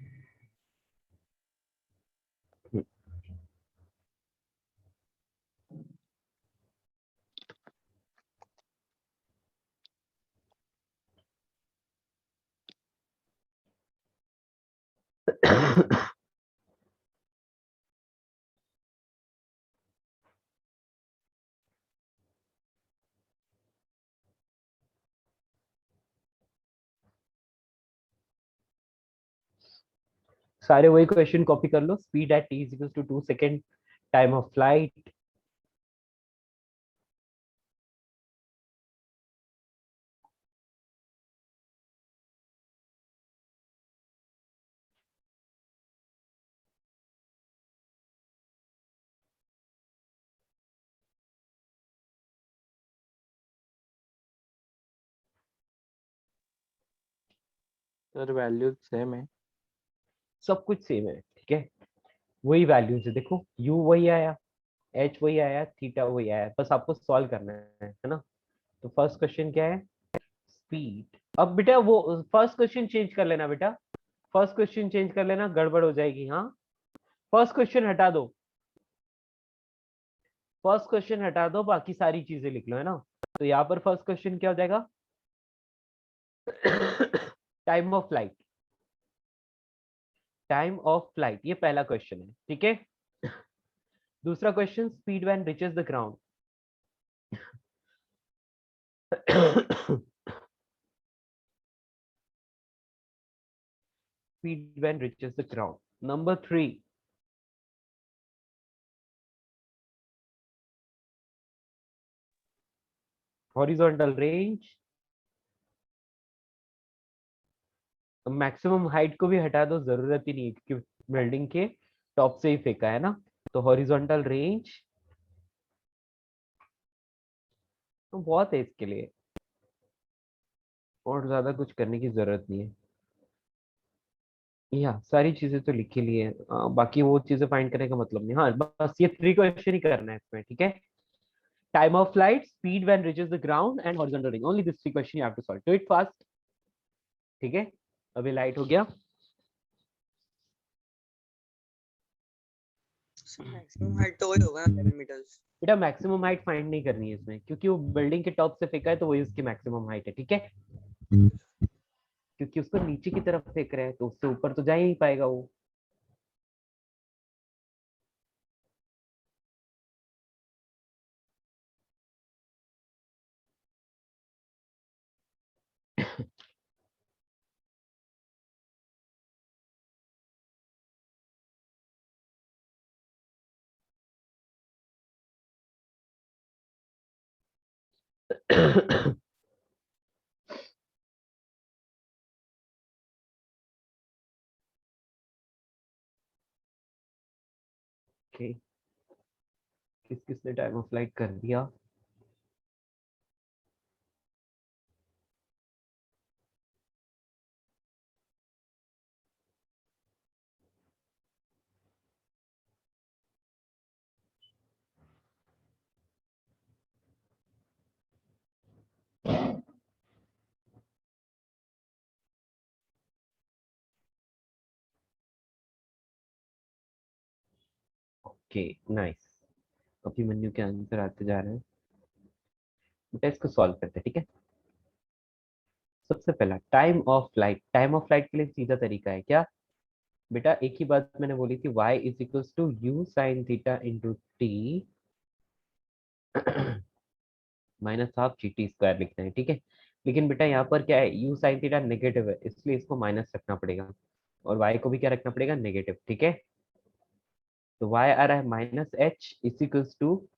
सारे वही क्वेश्चन कॉपी कर लो। Speed at t equals to 2 second, time of flight, sir values same है। सब कुछ सेम है, ठीक है। वही वैल्यूज है, देखो u वही आया, h वही आया, थीटा वही आया, बस आपको सॉल्व करना है ना। तो फर्स्ट क्वेश्चन क्या है, स्पीड। अब बेटा वो फर्स्ट क्वेश्चन चेंज कर लेना बेटा, फर्स्ट क्वेश्चन चेंज कर लेना, गड़बड़ हो जाएगी। हाँ, फर्स्ट क्वेश्चन हटा दो, फर्स्ट क्वेश्चन हटा दो, बाकी सारी चीजें लिख लो, है ना। तो यहाँ पर फर्स्ट क्वेश्चन क्या हो जाएगा, time of flight, time of flight, ये पहला क्वेश्चन है, ठीक है। दूसरा question, speed when reaches the ground. speed when reaches the ground. Number 3, horizontal range। Maximum height को भी हटा दो, जरूरत ही नहीं है क्योंकि बिल्डिंग के टॉप से ही फेंका है ना। तो हॉरिजॉन्टल रेंज तो बहुत है इसके लिए, और ज्यादा कुछ करने की जरूरत नहीं है। या सारी चीजें तो लिखी ली है, बाकी वो चीजें फाइंड करने का मतलब नहीं। हाँ, बस ये 3 क्वेश्चन ही करना है इसमें, ठीक है। Time of flight, speed when reaches the ground and horizontal range, only this 3 question you have to solve, do it fast, ठीक है। अभी लाइट हो गया। मैक्सिमम हाइट तो वही होगा ना 11 मीटर्स। बेटा मैक्सिमम हाइट फाइंड नहीं करनी है इसमें, क्योंकि वो बिल्डिंग के टॉप से फेंका है तो वही उसकी मैक्सिमम हाइट है, ठीक है। क्योंकि उसको नीचे की तरफ फेंक रहे हैं तो उससे ऊपर तो जा ही नहीं पाएगा वो। ओके, किस किसने टाइम ऑफ फ्लाइट कर दिया। ओके नाइस, अभिमन्यु के आंसर आते जा रहे हैं। बेटा इसको सॉल्व करते हैं, ठीक है। सबसे पहला time of flight, time of flight के लिए सीधा तरीका है क्या बेटा, एक ही बात मैंने बोली थी, y is equals to u sine theta into T minus half G T square लिखना है, ठीक है। लेकिन बेटा यहाँ पर क्या है, यू साइन थीटा नेगेटिव है, इसलिए इसको माइनस रखना पड़ेगा, और y को भी क्या रखना पड़ेगा, नेगेटिव, ठीक है। तो y आ रहा है minus H is equals to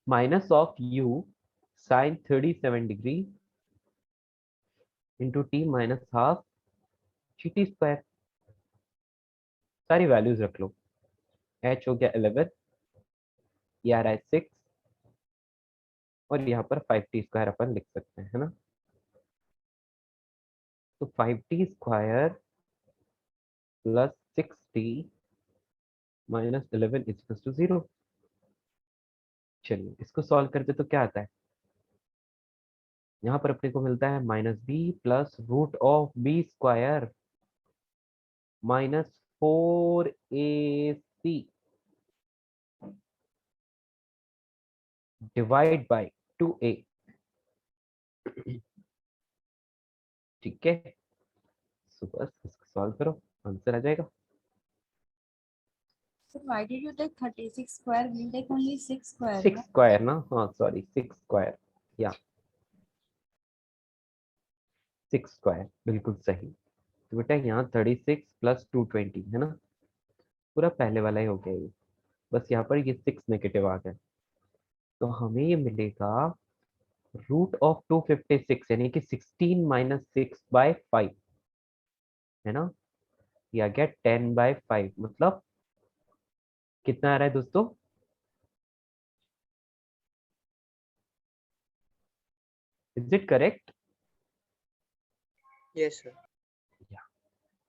minus of U sine 37 degree into T minus half G T square. सारी वैल्यूज रख लो, h हो गया 11, ये आ रहा है 6, और यहाँ पर 5t स्क्वायर अपन लिख सकते हैं, है ना। तो 5t square plus 6t minus 11 is to 0। चलिए इसको सॉल्व करते तो क्या आता है, यहाँ पर अपने को मिलता है -b plus root of b square -4ac divide by 2a। ठीक है, सो बस इसको सॉल्व करो, आंसर आ जाएगा। So why did you take 36 square? We'll take only 6 square. 6 square ना, हाँ सॉरी 6 स्क्वायर, या 6 स्क्वायर बिल्कुल सही। तो बेटा यहाँ 36 प्लस 220 है ना, पूरा पहले वाला ही हो गया ये, बस यहाँ पर ये 6 नेगेटिव आ गया, तो हमें ये मिलेगा रूट ऑफ 256 यानी कि 16 माइनस 6/5 है ना, या गया 10/5, मतलब कितना आ रहा है दोस्तों? Is it correct? Yes, sir.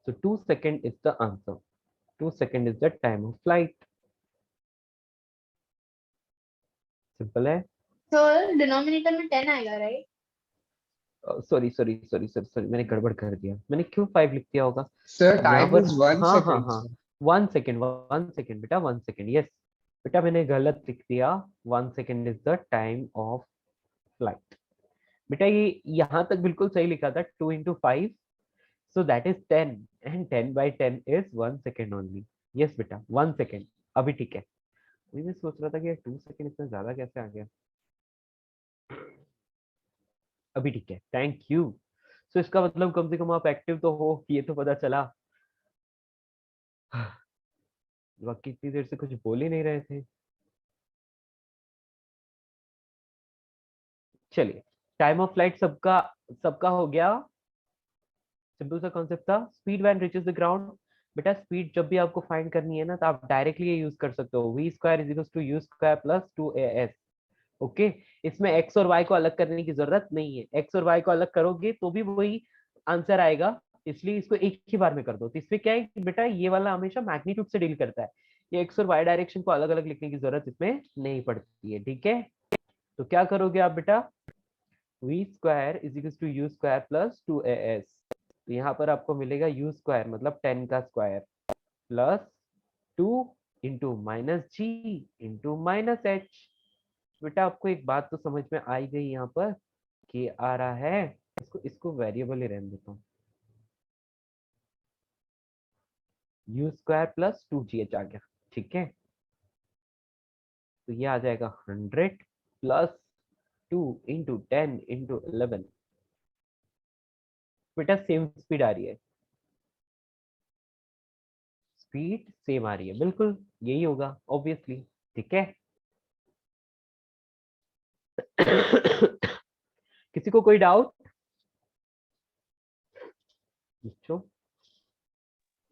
So 2 second is the answer. 2 second is the time of flight. Simple है। So denominator में 10 आएगा, right? Sorry sorry sorry sorry sorry, मैंने गड़बड़ कर दिया, मैंने क्यों 5 लिख दिया होगा Sir, यहाँ time पर? is 1 हाँ हाँ second. हाँ, sir. 1 सेकेंड बेटा, 1 सेकेंड, यस बेटा मैंने गलत लिख दिया, 1 second is the time of flight. बेटा ये यहाँ तक बिल्कुल सही लिखा था, 2 into 5, so that is 10 and 10/10 is 1 second only. yes बेटा 1 second, अभी ठीक है। मैं सोच रहा था कि 2 सेकेंड इतना ज्यादा कैसे आ गया, अभी ठीक है, थैंक यू। सो इसका मतलब कम से कम आप एक्टिव तो हो, ये तो पता चला। बाकी इतनी देर से कुछ बोल ही नहीं रहे थे। चलिए, टाइम ऑफ फ्लाइट सबका सबका हो गया, सिंपल सा कॉन्सेप्ट था। Speed when reaches the ground, बेटा स्पीड जब भी आपको फाइंड करनी है ना, तो आप डायरेक्टली ये यूज कर सकते हो, v square is equals to u square plus 2as। Okay, इसमें x और y को अलग करने की जरूरत नहीं है, x और y को अलग करोगे तो भी वही आंसर आएगा, इसलिए इसको एक ही बार में कर दो। तो इसमें क्या है कि बेटा ये वाला हमेशा मैग्नीट्यूड से डील करता है, ये x और y डायरेक्शन को अलग अलग लिखने की जरूरत इसमें नहीं पड़ती है। ठीक है, तो क्या करोगे आप बेटा, v square is equals to u square plus 2as, तो यहाँ पर आपको मिलेगा u स्क्वायर मतलब 10 का स्क्वायर प्लस 2 इंटू माइनस जी इंटू माइनस एच। बेटा आपको एक बात तो समझ में आई गई यहाँ पर कि आ रहा है, इसको वेरिएबल ही रहने देता हूँ, u स्क्वायर प्लस 2gh आ गया। ठीक है, तो ये आ जाएगा 100 प्लस 2 इंटू 10 इंटू 11। बेटा सेम स्पीड आ रही है, स्पीड सेम आ रही है, बिल्कुल यही होगा ऑब्वियसली। ठीक है, किसी को कोई डाउट? बच्चों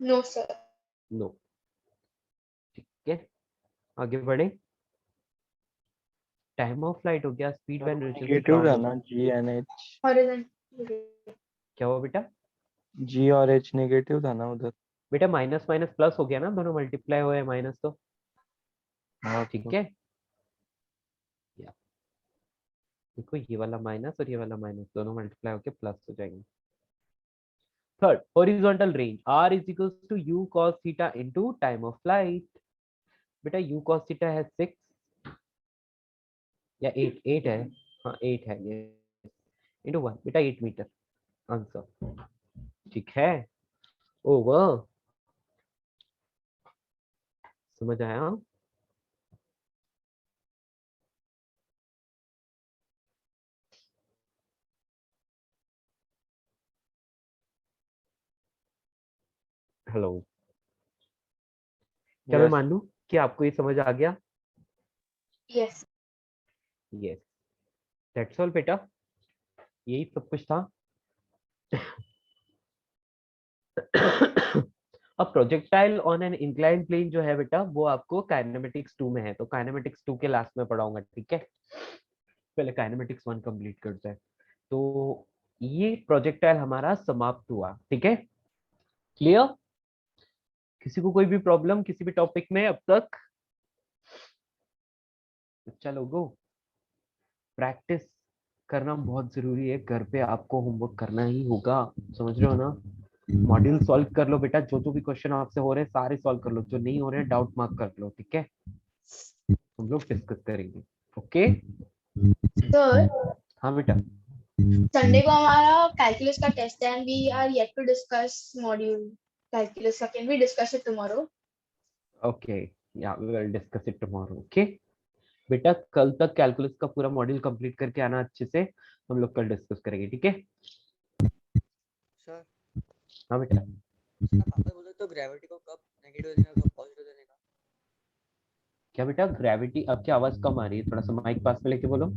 No, sir. नो, ठीक है आगे बढ़े। टाइम ऑफ फ्लाइट हो गया, speed when reaches the negative था ग्राउंड। ना, g and h, Horizontal. क्या हुआ बेटा? g और h नेगेटिव था ना उधर। बेटा माइनस माइनस प्लस हो गया ना, दोनों मल्टीप्लाई हुए माइनस, तो हाँ ठीक है, या देखो ये वाला माइनस और ये वाला माइनस दोनों मल्टीप्लाई होके प्लस हो जाएंगे। Third, horizontal range r is equals to u cos theta into time of flight. बेटा u cos थीटा है 6 या 8 है, हाँ 8 है ये, इनटू 1, बेटा 8 मीटर आंसर। ठीक है, ओवर, समझ आया? हेलो, क्या मैं Yes. मान लूं कि आपको ये समझ आ गया? Yes. यस, दैट्स ऑल बेटा, यही सब कुछ था। अब projectile on an inclined plane जो है बेटा, वो आपको काइनेमेटिक्स 2 में है, तो काइनेमेटिक्स 2 के लास्ट में पढ़ाऊंगा। ठीक है, पहले काइनेमेटिक्स 1 कंप्लीट करते हैं। तो ये प्रोजेक्टाइल हमारा समाप्त हुआ। ठीक है, क्लियर? किसी को कोई भी प्रॉब्लम किसी भी टॉपिक में अब तक? चलो गो, प्रैक्टिस करना बहुत जरूरी है, घर पे आपको होमवर्क करना ही होगा, समझ रहे हो ना। मॉड्यूल सॉल्व कर लो बेटा, जो जो भी क्वेश्चन आपसे हो रहे हैं सारे सॉल्व कर लो, जो नहीं हो रहे हैं डाउट मार्क कर लो, ठीक है। हम लोग डिस्कस करेंगे, ओके। सर, हाँ बेटा। संडे को हमारा कैलकुलस का टेस्ट है and we are yet to discuss module calculus का। Can we discuss it tomorrow? Okay, yeah we will discuss it tomorrow, okay. बेटा कल तक कैलकुलस का पूरा मॉड्यूल कंप्लीट करके आना अच्छे से, हम लोग कल डिस्कस करेंगे, ठीक है। सर हाँ बेटा। पापा बोले तो ग्रेविटी को कब नेगेटिव देने का, कब पॉजिटिव देने का? क्या बेटा ग्रेविटी, आपकी आवाज कम आ रही है, थोड़ा सा माइक पास में लेके बोलो।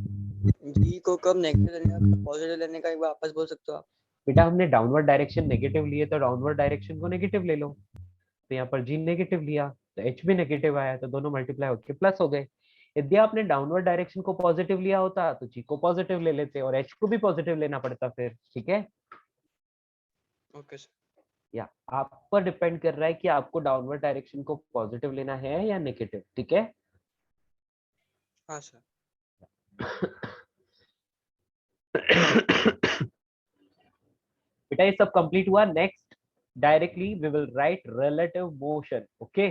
जी को कब नेगेटिव देने का, कब पॉजिटिव लेने का, एक बार वापस बोल सकते हो आप? बेटा हमने डाउनवर्ड डायरेक्शन नेगेटिव लिए तो डाउनवर्ड डायरेक्शन को नेगेटिव ले लो। तो यहाँ पर जी नेगेटिव लिया तो एच भी नेगेटिव आया, तो दोनों मल्टीप्लाई होकर प्लस हो गए। यदि आपने डाउनवर्ड डायरेक्शन को पॉजिटिव लिया होता तो जी को पॉजिटिव ले लेते और एच को भी पॉजिटिव लेना पड़ता फिर, ठीक है। Okay sir. या आप पर डिपेंड कर रहा है कि आपको डाउनवर्ड डायरेक्शन को पॉजिटिव लेना है या नेगेटिव, ठीक है। हाँ सर। बेटा ये सब कंप्लीट हुआ, next directly we will write relative motion, okay.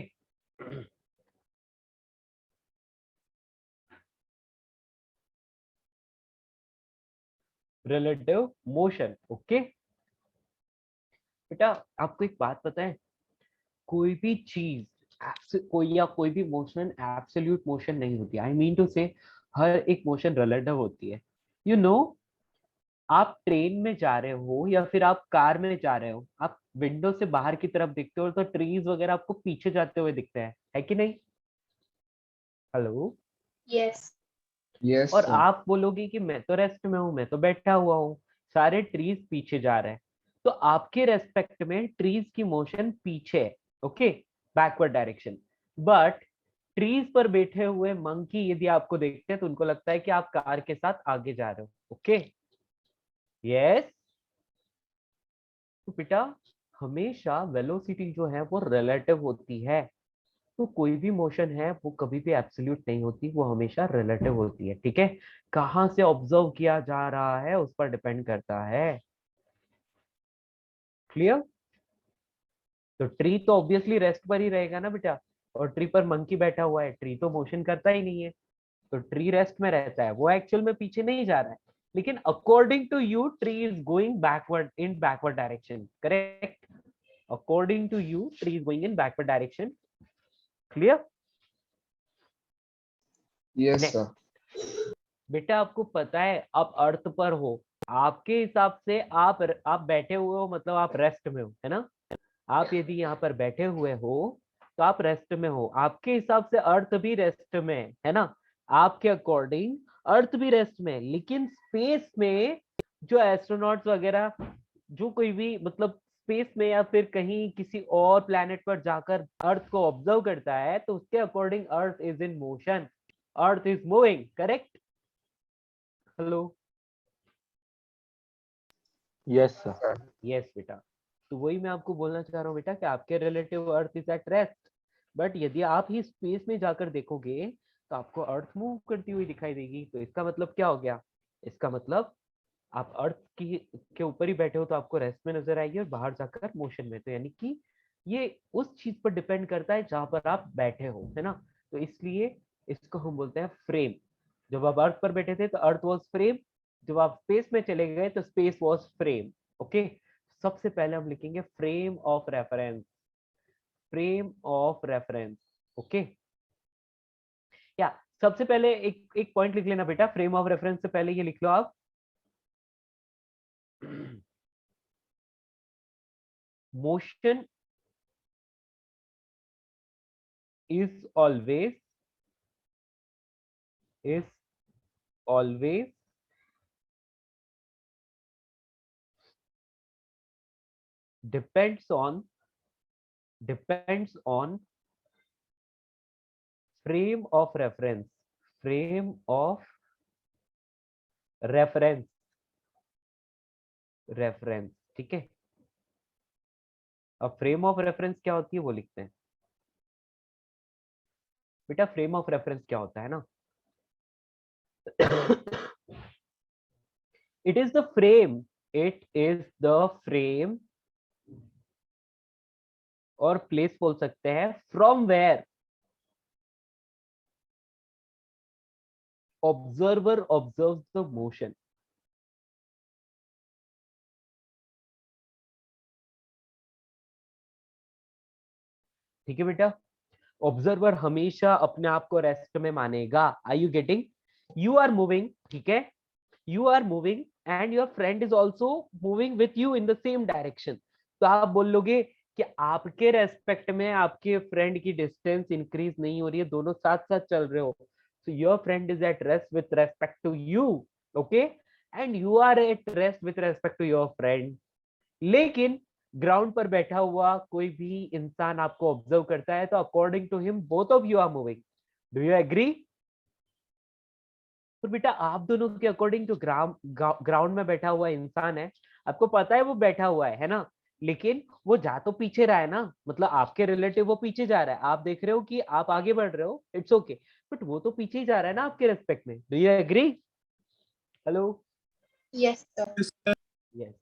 Relative motion, okay. बेटा आपको एक बात पता है, कोई भी चीज कोई भी मोशन एब्सोल्यूट मोशन नहीं होती, आई मीन टू से हर एक मोशन रिलेटिव होती है। यू नो, आप ट्रेन में जा रहे हो या फिर आप कार में जा रहे हो, आप विंडो से बाहर की तरफ देखते हो तो ट्रीज वगैरह आपको पीछे जाते हुए दिखते हैं, है कि नहीं। हेलो। यस। Yes, और sir. आप बोलोगे कि मैं तो रेस्ट में हूँ, मैं तो बैठा हुआ हूँ, सारे ट्रीज पीछे जा रहे हैं, तो आपके रेस्पेक्ट में ट्रीज की मोशन पीछे है, okay, backward direction. But trees पर बैठे हुए मंकी यदि आपको देखते हैं तो उनको लगता है कि आप कार के साथ आगे जा रहे हो, ओके। यस। तो बेटा हमेशा वेलोसिटी जो है वो रिलेटिव होती है, तो कोई भी मोशन है वो कभी भी एब्सोल्यूट नहीं होती, वो हमेशा रिलेटिव होती है, ठीक है। कहाँ से ऑब्जर्व किया जा रहा है उस पर डिपेंड करता है, क्लियर। तो ट्री तो ऑब्वियसली रेस्ट पर ही रहेगा ना बेटा, और ट्री पर मंकी बैठा हुआ है, ट्री तो मोशन करता ही नहीं है, तो ट्री रेस्ट में रहता है, वो एक्चुअल में पीछे नहीं जा रहा है। लेकिन according to you tree is going backward in backward direction, correct. According to you tree is going in backward direction, clear. Yes, sir. बेटा आपको पता है आप अर्थ पर हो, आपके हिसाब से आप बैठे हुए हो मतलब आप रेस्ट में हो, है ना। आप यदि यहाँ पर बैठे हुए हो तो आप रेस्ट में हो, आपके हिसाब से अर्थ भी रेस्ट में है ना, आपके अकॉर्डिंग अर्थ भी रेस्ट में। लेकिन स्पेस में जो एस्ट्रोनॉट्स वगैरह, जो कोई भी मतलब स्पेस में या फिर कहीं किसी और प्लेनेट पर जाकर अर्थ को ऑब्जर्व करता है तो उसके according earth is in motion, earth is moving, correct. Hello. Yes, sir. Yes बेटा, तो वही मैं आपको बोलना चाह रहा हूँ बेटा कि आपके relative earth is at rest, but यदि आप ही स्पेस में जाकर देखोगे तो आपको अर्थ मूव करती हुई दिखाई देगी। तो इसका मतलब क्या हो गया, इसका मतलब आप अर्थ की के ऊपर ही बैठे हो तो आपको रेस्ट में नजर आएगी और बाहर जाकर मोशन में, तो यानी कि ये उस चीज पर डिपेंड करता है जहां पर आप बैठे हो, है ना। तो इसलिए इसको हम बोलते हैं फ्रेम। जब आप अर्थ पर बैठे थे तो अर्थ वॉज फ्रेम, जब आप स्पेस में चले गए तो स्पेस वॉज फ्रेम, ओके। सबसे पहले हम लिखेंगे frame of reference, frame of reference, okay. या सबसे पहले एक एक पॉइंट लिख लेना बेटा, फ्रेम ऑफ रेफरेंस से पहले ये लिख लो आप, motion is always depends on frame of reference, frame of reference, reference, ठीक है। अब फ्रेम ऑफ रेफरेंस क्या होती है वो लिखते हैं बेटा। फ्रेम ऑफ रेफरेंस क्या होता है ना, it is the frame, it is the frame, और प्लेस बोल सकते हैं from where observer observes the motion. ठीक है बेटा, ऑब्जर्वर हमेशा अपने आप को रेस्ट में मानेगा। Are you getting? You are moving, ठीक है, you are moving and your friend is also moving with you in the same direction. तो आप बोल लोगे कि आपके रेस्पेक्ट में आपके फ्रेंड की डिस्टेंस इंक्रीज नहीं हो रही है, दोनों साथ साथ चल रहे हो। So your friend is at rest with respect to you, okay, and you are at rest with respect to your friend. लेकिन ग्राउंड पर बैठा हुआ कोई भी इंसान आपको ऑब्जर्व करता है तो according to him both of you are moving. Do you agree? तो बेटा आप दोनों के अकॉर्डिंग जो ग्राउंड में बैठा हुआ इंसान है, आपको पता है वो बैठा हुआ है ना, लेकिन वो जा तो पीछे रहा है ना, मतलब आपके रिलेटिव वो पीछे जा रहा है, आप देख रहे हो कि आप आगे बढ़ रहे हो, इट्स ओके, बट वो तो पीछे ही जा रहा है ना आपके रेस्पेक्ट में। Do you agree? Hello? Yes, sir. Yes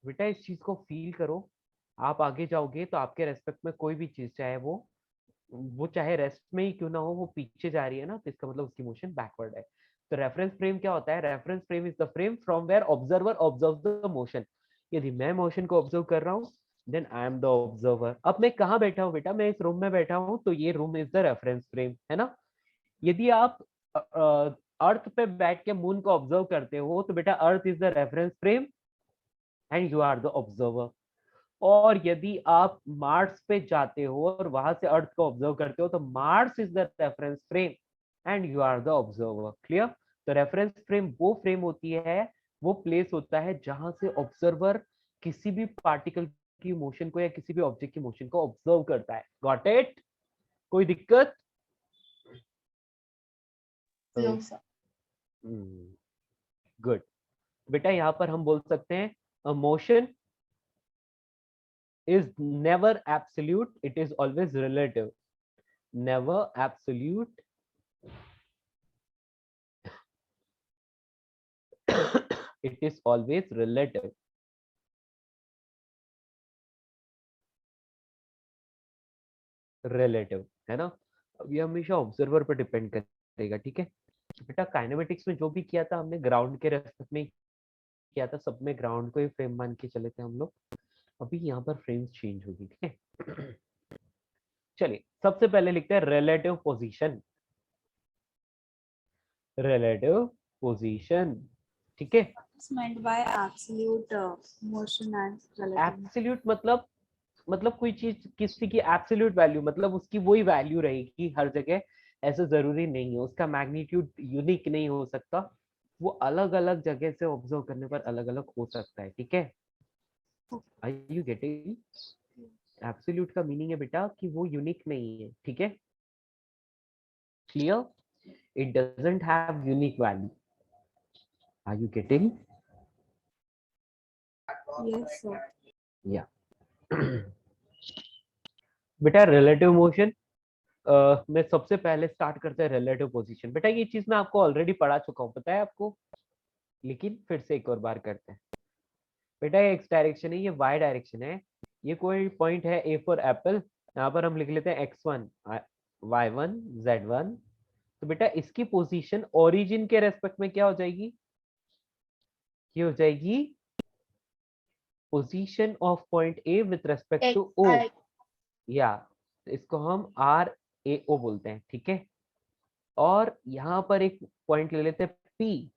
बेटा, इस चीज को फील करो। आप आगे जाओगे तो आपके रेस्पेक्ट में कोई भी चीज, चाहे वो चाहे रेस्ट में ही क्यों ना हो, वो पीछे जा रही है ना, तो इसका मतलब उसकी मोशन बैकवर्ड है। तो रेफरेंस फ्रेम क्या होता है? Reference frame is the frame from where observer observes the motion. यदि मैं मोशन को ऑब्जर्व कर रहा हूँ then I am the observer. अब मैं कहाँ बैठा हूँ बेटा? मैं इस रूम में बैठा हूँ, तो ये room is the reference frame, है ना। यदि आप अर्थ पे बैठ के मून को ऑब्जर्व करते हो तो बेटा earth is the reference frame and you are the observer. और यदि आप मार्स पे जाते हो और वहां से अर्थ को ऑब्जर्व करते हो तो Mars is the reference frame and you are the observer. Clear? तो रेफरेंस फ्रेम वो फ्रेम होती है, वो प्लेस होता है जहां से ऑब्जर्वर किसी भी पार्टिकल की मोशन को या किसी भी ऑब्जेक्ट की मोशन को ऑब्जर्व करता है। Got it? कोई दिक्कत? No, sir. गुड। बेटा यहाँ पर हम बोल सकते हैं motion is never absolute, it is always relative. Never absolute, it is always relative. Relative है ना। अब ये हमेशा ऑब्जर्वर पर डिपेंड करेगा, ठीक है बेटा। काइनेमेटिक्स में जो भी किया था हमने ग्राउंड के रेस्पेक्ट में किया था, सब में ग्राउंड को ही फ्रेम मान के चले थे हम लोग। अभी यहाँ पर फ्रेम्स चेंज होगी, ठीक है। चलिए सबसे पहले लिखते हैं रिलेटिव पोजीशन। रिलेटिव पोजीशन, ठीक है। It's meant by absolute motion and relative. Absolute मतलब कोई चीज किसी की एब्सोल्यूट वैल्यू, मतलब उसकी वही वैल्यू रहेगी हर जगह, ऐसा जरूरी नहीं है। उसका मैग्नीट्यूड यूनिक नहीं हो सकता, वो अलग अलग जगह से ऑब्जर्व करने पर अलग अलग हो सकता है, ठीक है। Are you getting? एब्सोल्यूट का मीनिंग है बेटा कि वो यूनिक नहीं है, ठीक है। Clear? It doesn't have unique value. Are you getting? Yes, sir. या बेटा रिलेटिव मोशन मैं सबसे पहले स्टार्ट करते हैं रिलेटिव पोजीशन। बेटा ये चीज मैं आपको ऑलरेडी पढ़ा चुका हूँ, पता है आपको, लेकिन फिर से एक और बार करते हैं। बेटा ये एक्स डायरेक्शन है, ये वाई डायरेक्शन है, ये कोई पॉइंट है ए फॉर एप्पल, यहाँ पर हम लिख लेते हैं x1 y1 z1। तो बेटा इसकी पोजीशन ओरिजिन के रेस्पेक्ट में क्या हो जाएगी? ये हो जाएगी position of point A with respect to O, या इसको हम आर ए ओ बोलते हैं, ठीक है। और यहाँ पर एक पॉइंट ले लेते हैं P,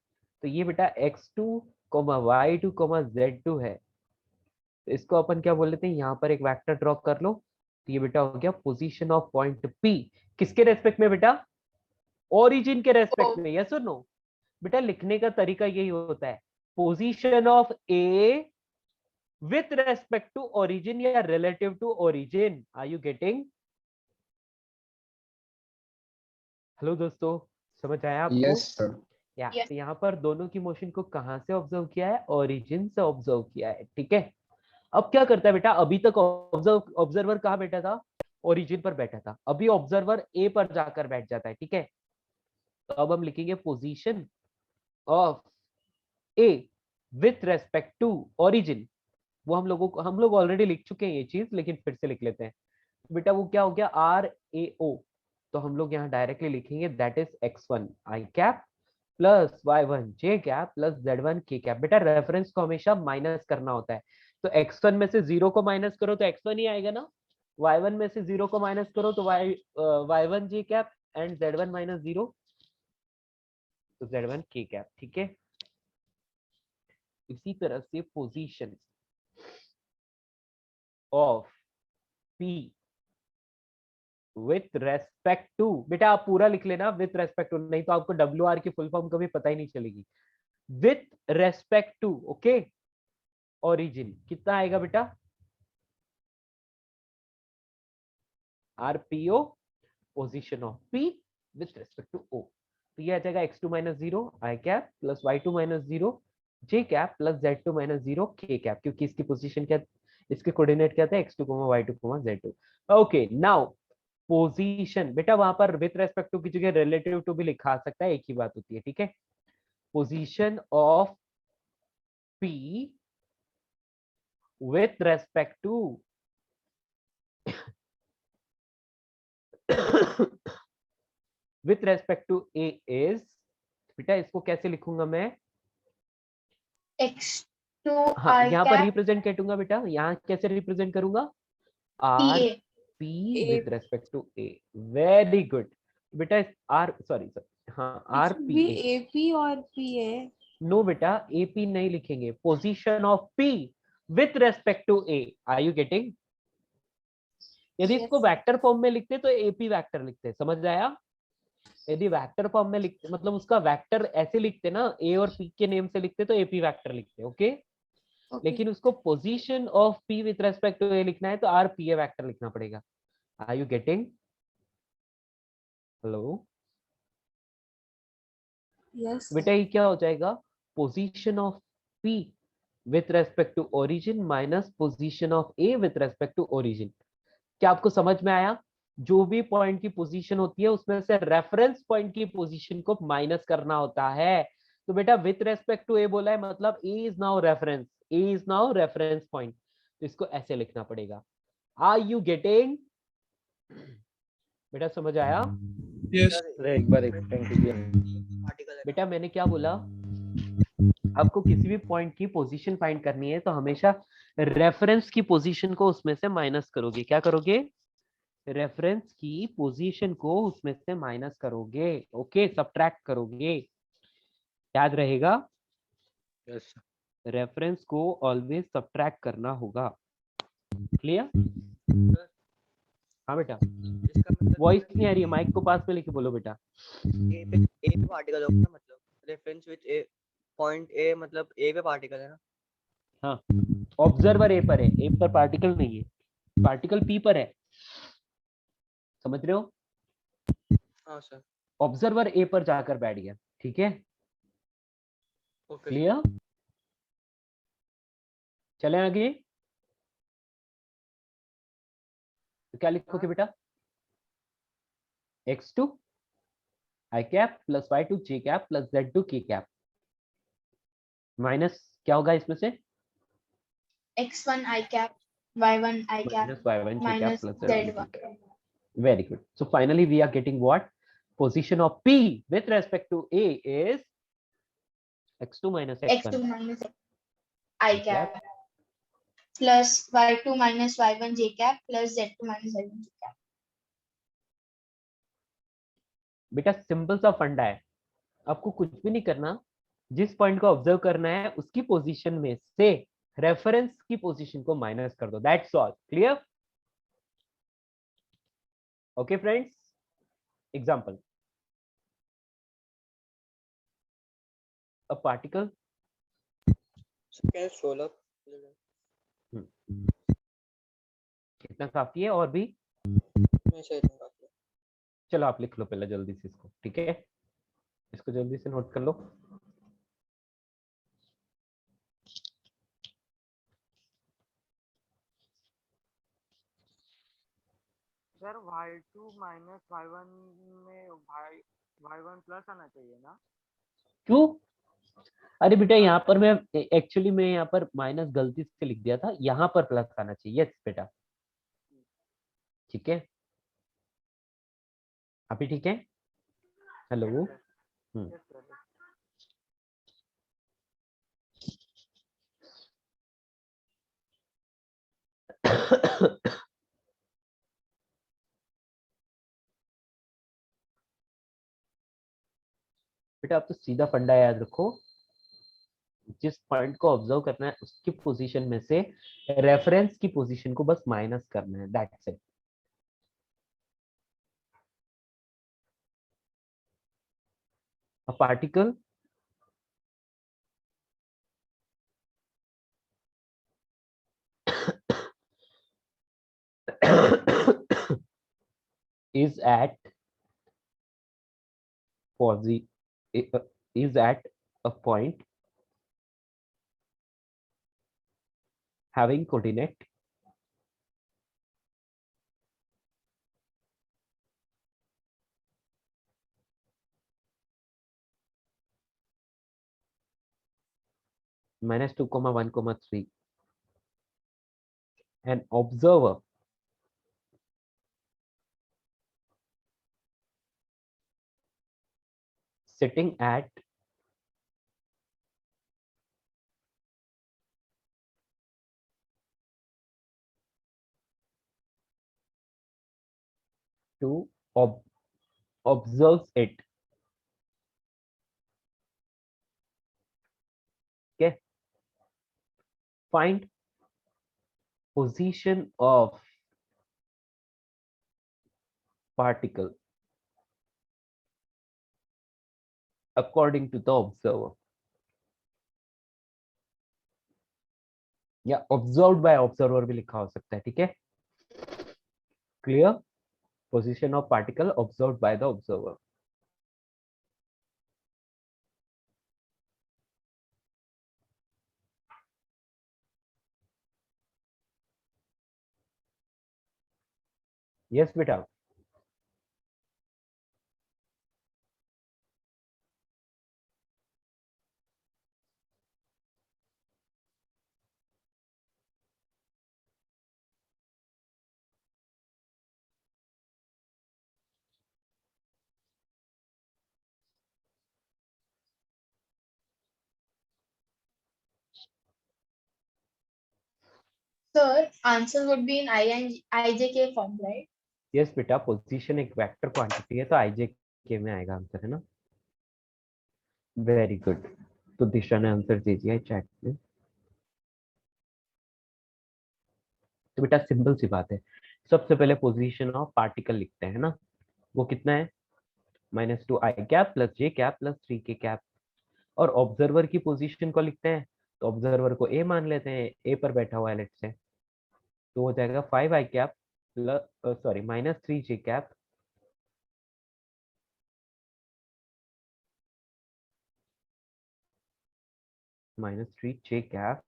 तो ये बेटा x2, y2, z2 है। तो इसको अपन क्या बोल लेते हैं, यहाँ पर एक वेक्टर ड्रॉ कर लो, तो ये बेटा हो गया पोजीशन ऑफ पॉइंट P। किसके रेस्पेक्ट में बेटा? ओरिजिन के रेस्पेक्ट में, यस और नो? बेटा लिखने का तरीका यही होता है, position of A with respect to origin या relative to origin. Are you getting? Hello दोस्तों, समझ आया आपको? Yes, sir. या Yes. तो यहाँ पर दोनों की मोशन को कहाँ से ऑब्जर्व किया है? ओरिजिन से ऑब्जर्व किया है, ठीक है। अब क्या करता है बेटा, अभी तक ऑब्जर्वर कहाँ बैठा था? ओरिजिन पर बैठा था, अभी ऑब्जर्वर ए पर जाकर बैठ जाता है, ठीक है। तो अब हम लिखेंगे position of A with respect to origin, वो हम लोग ऑलरेडी लिख चुके हैं ये चीज, लेकिन फिर से लिख लेते हैं। बेटा वो क्या हो गया, आर ए ओ, तो हम लोग यहाँ डायरेक्टली लिखेंगे that is x1 I cap plus y1 j cap plus z1 k cap. बेटा रेफरेंस को हमेशा माइनस करना होता है, तो x1 में से 0 को माइनस करो तो x1 ही आएगा ना, y1 में से 0 को माइनस करो तो y1 j cap and z1 minus 0 तो z1 k कैप। ठीक है, इसी तरह से position of p with respect to, बेटा आप पूरा लिख लेना विथ रेस्पेक्ट टू, नहीं तो आपको WR की फुल फॉर्म कभी पता ही नहीं चलेगी। With respect to okay origin कितना आएगा बेटा, RPO position of P with respect to O, तो ये आ जाएगा x2 minus 0 I cap plus y2 minus 0 j cap plus z2 minus 0 k cap, क्योंकि इसकी पोजीशन क्या, इसके कोऑर्डिनेट क्या थे x2 y2 z2। Okay now position, बेटा वहां पर विथ रेस्पेक्ट टू की जगह रिलेटिव टू भी लिखा सकता है, एक ही बात होती है। ठीक है, position of P with respect to with respect to A is, बेटा इसको कैसे लिखूंगा मैं, x2 हाँ i यहाँ पर cap रिप्रेजेंट करूंगा बेटा, यहाँ कैसे रिप्रेजेंट करूंगा, pa RP with respect to A, very good बेटा, R सॉरी हाँ भी RPA, AP और PA। नो बेटा AP नहीं लिखेंगे, position of P with respect to A, are you getting. यदि इसको Yes. वेक्टर फॉर्म में लिखते तो AP वेक्टर लिखते, समझ आया। यदि वेक्टर फॉर्म में लिखते मतलब उसका वेक्टर ऐसे लिखते ना, A और P के नेम से लिखते तो AP वेक्टर लिखते, ओके Okay. लेकिन उसको position of P with respect to A लिखना है तो RPA वेक्टर लिखना पड़ेगा, are you getting. Hello Yes. बेटा ये क्या हो जाएगा, position of P with respect to origin minus position of A with respect to origin. क्या आपको समझ में आया, जो भी पॉइंट की पोजीशन होती है उसमें से रेफरेंस पॉइंट की पोजीशन को माइनस करना होता है। तो बेटा विथ रेस्पेक्ट टू A बोला है मतलब A is now reference, A is now reference point, तो इसको ऐसे लिखना पड़ेगा। आर यू गेटिंग, बेटा समझ आया। एक बार एक्सप्लेन कीजिए। बेटा मैंने क्या बोला, आपको किसी भी पॉइंट की पोजीशन फाइंड करनी है तो हमेशा रेफरेंस की पोजीशन को उसमें से माइनस करोगे, क्या करोगे, रेफरेंस की पोजीशन को उसमें से माइनस करोगे, ओके सब्ट्रैक्ट करोगे, याद रहेगा। यस रेफरेंस को ऑलवेज सब्ट्रैक्ट करना होगा, क्लियर। हाँ बेटा इसका मतलब वॉइस नहीं आ रही है, माइक को पास में लेके बोलो बेटा। ए पे पार्टिकल होगा ना, मतलब reference with A point A, मतलब ए पे पार्टिकल है ना। हाँ ऑब्जर्वर ए पर है, ए पर पार्टिकल नहीं है, पार्टिकल पी पर है, समझ रहे हो। हाँ सर। ऑब्जर्वर ए पर जाकर बैठ गया, ठीक है ओके क्लियर। चले आगे, तो क्या लिखोगे बेटा, x2 i cap plus y2 j cap plus z2 k cap, minus क्या होगा इसमें से, x1 i cap y1 i cap minus y1 j cap minus plus z1 z1 k cap. Very good. So finally we are getting what, position of P with respect to A is x2 minus x1 x2 minus i cap plus y2 minus y1 j cap plus z2 minus z1 j cap। बेटा simple सा फंडा है, आपको कुछ भी नहीं करना, जिस पॉइंट को ऑब्जर्व करना है उसकी पोजीशन में से रेफरेंस की पोजीशन को माइनस कर दो, that's all, clear. Okay friends, example, a particle, can show up कितना काफी है और भी, मैं सही दूंगा। चलो आप लिख लो पहले जल्दी से इसको, ठीक है इसको जल्दी से नोट कर लो। सर y2 माइनस y1 में y1 प्लस आना चाहिए ना। क्यों, अरे बेटा यहाँ पर मैं एक्चुअली मैं यहाँ पर माइनस गलती से लिख दिया था, यहाँ पर प्लस आना चाहिए। यस बेटा, ठीक है, अभी ठीक है। हेलो। बेटा आप तो सीधा फंडा याद रखो, जिस पॉइंट को ऑब्जर्व करना है उसकी पोजीशन में से रेफरेंस की पोजीशन को बस माइनस करना है, that's it. A particle is at is at a point having coordinate -2, 1, 3. An observer sitting at to observes it. Okay. Find position of particle according to the observer. या observed bye observer भी लिखा हो सकता है, ठीक है। Clear, position of particle observed by the observer. Yes बेटा। Sir, answer would be in IJK form, right? Yes बेटा, पोजीशन एक वेक्टर क्वांटिटी है तो IJK में आएगा आंसर, है ना। Very good. तो दिशा ने आंसर दे दिया चैट में। तो बेटा सिंपल सी बात है, सबसे पहले पोजीशन ऑफ पार्टिकल लिखते हैं ना, वो कितना है -2 i cap plus j cap plus 3 k cap. और ऑब्जर्वर की पोजीशन को लिखते हैं तो ऑब्जर्वर को a मान लेते हैं, a पर बैठा हुआ है लेट्स से, तो हो जाएगा 5 i cap plus sorry -3 j cap -3 j cap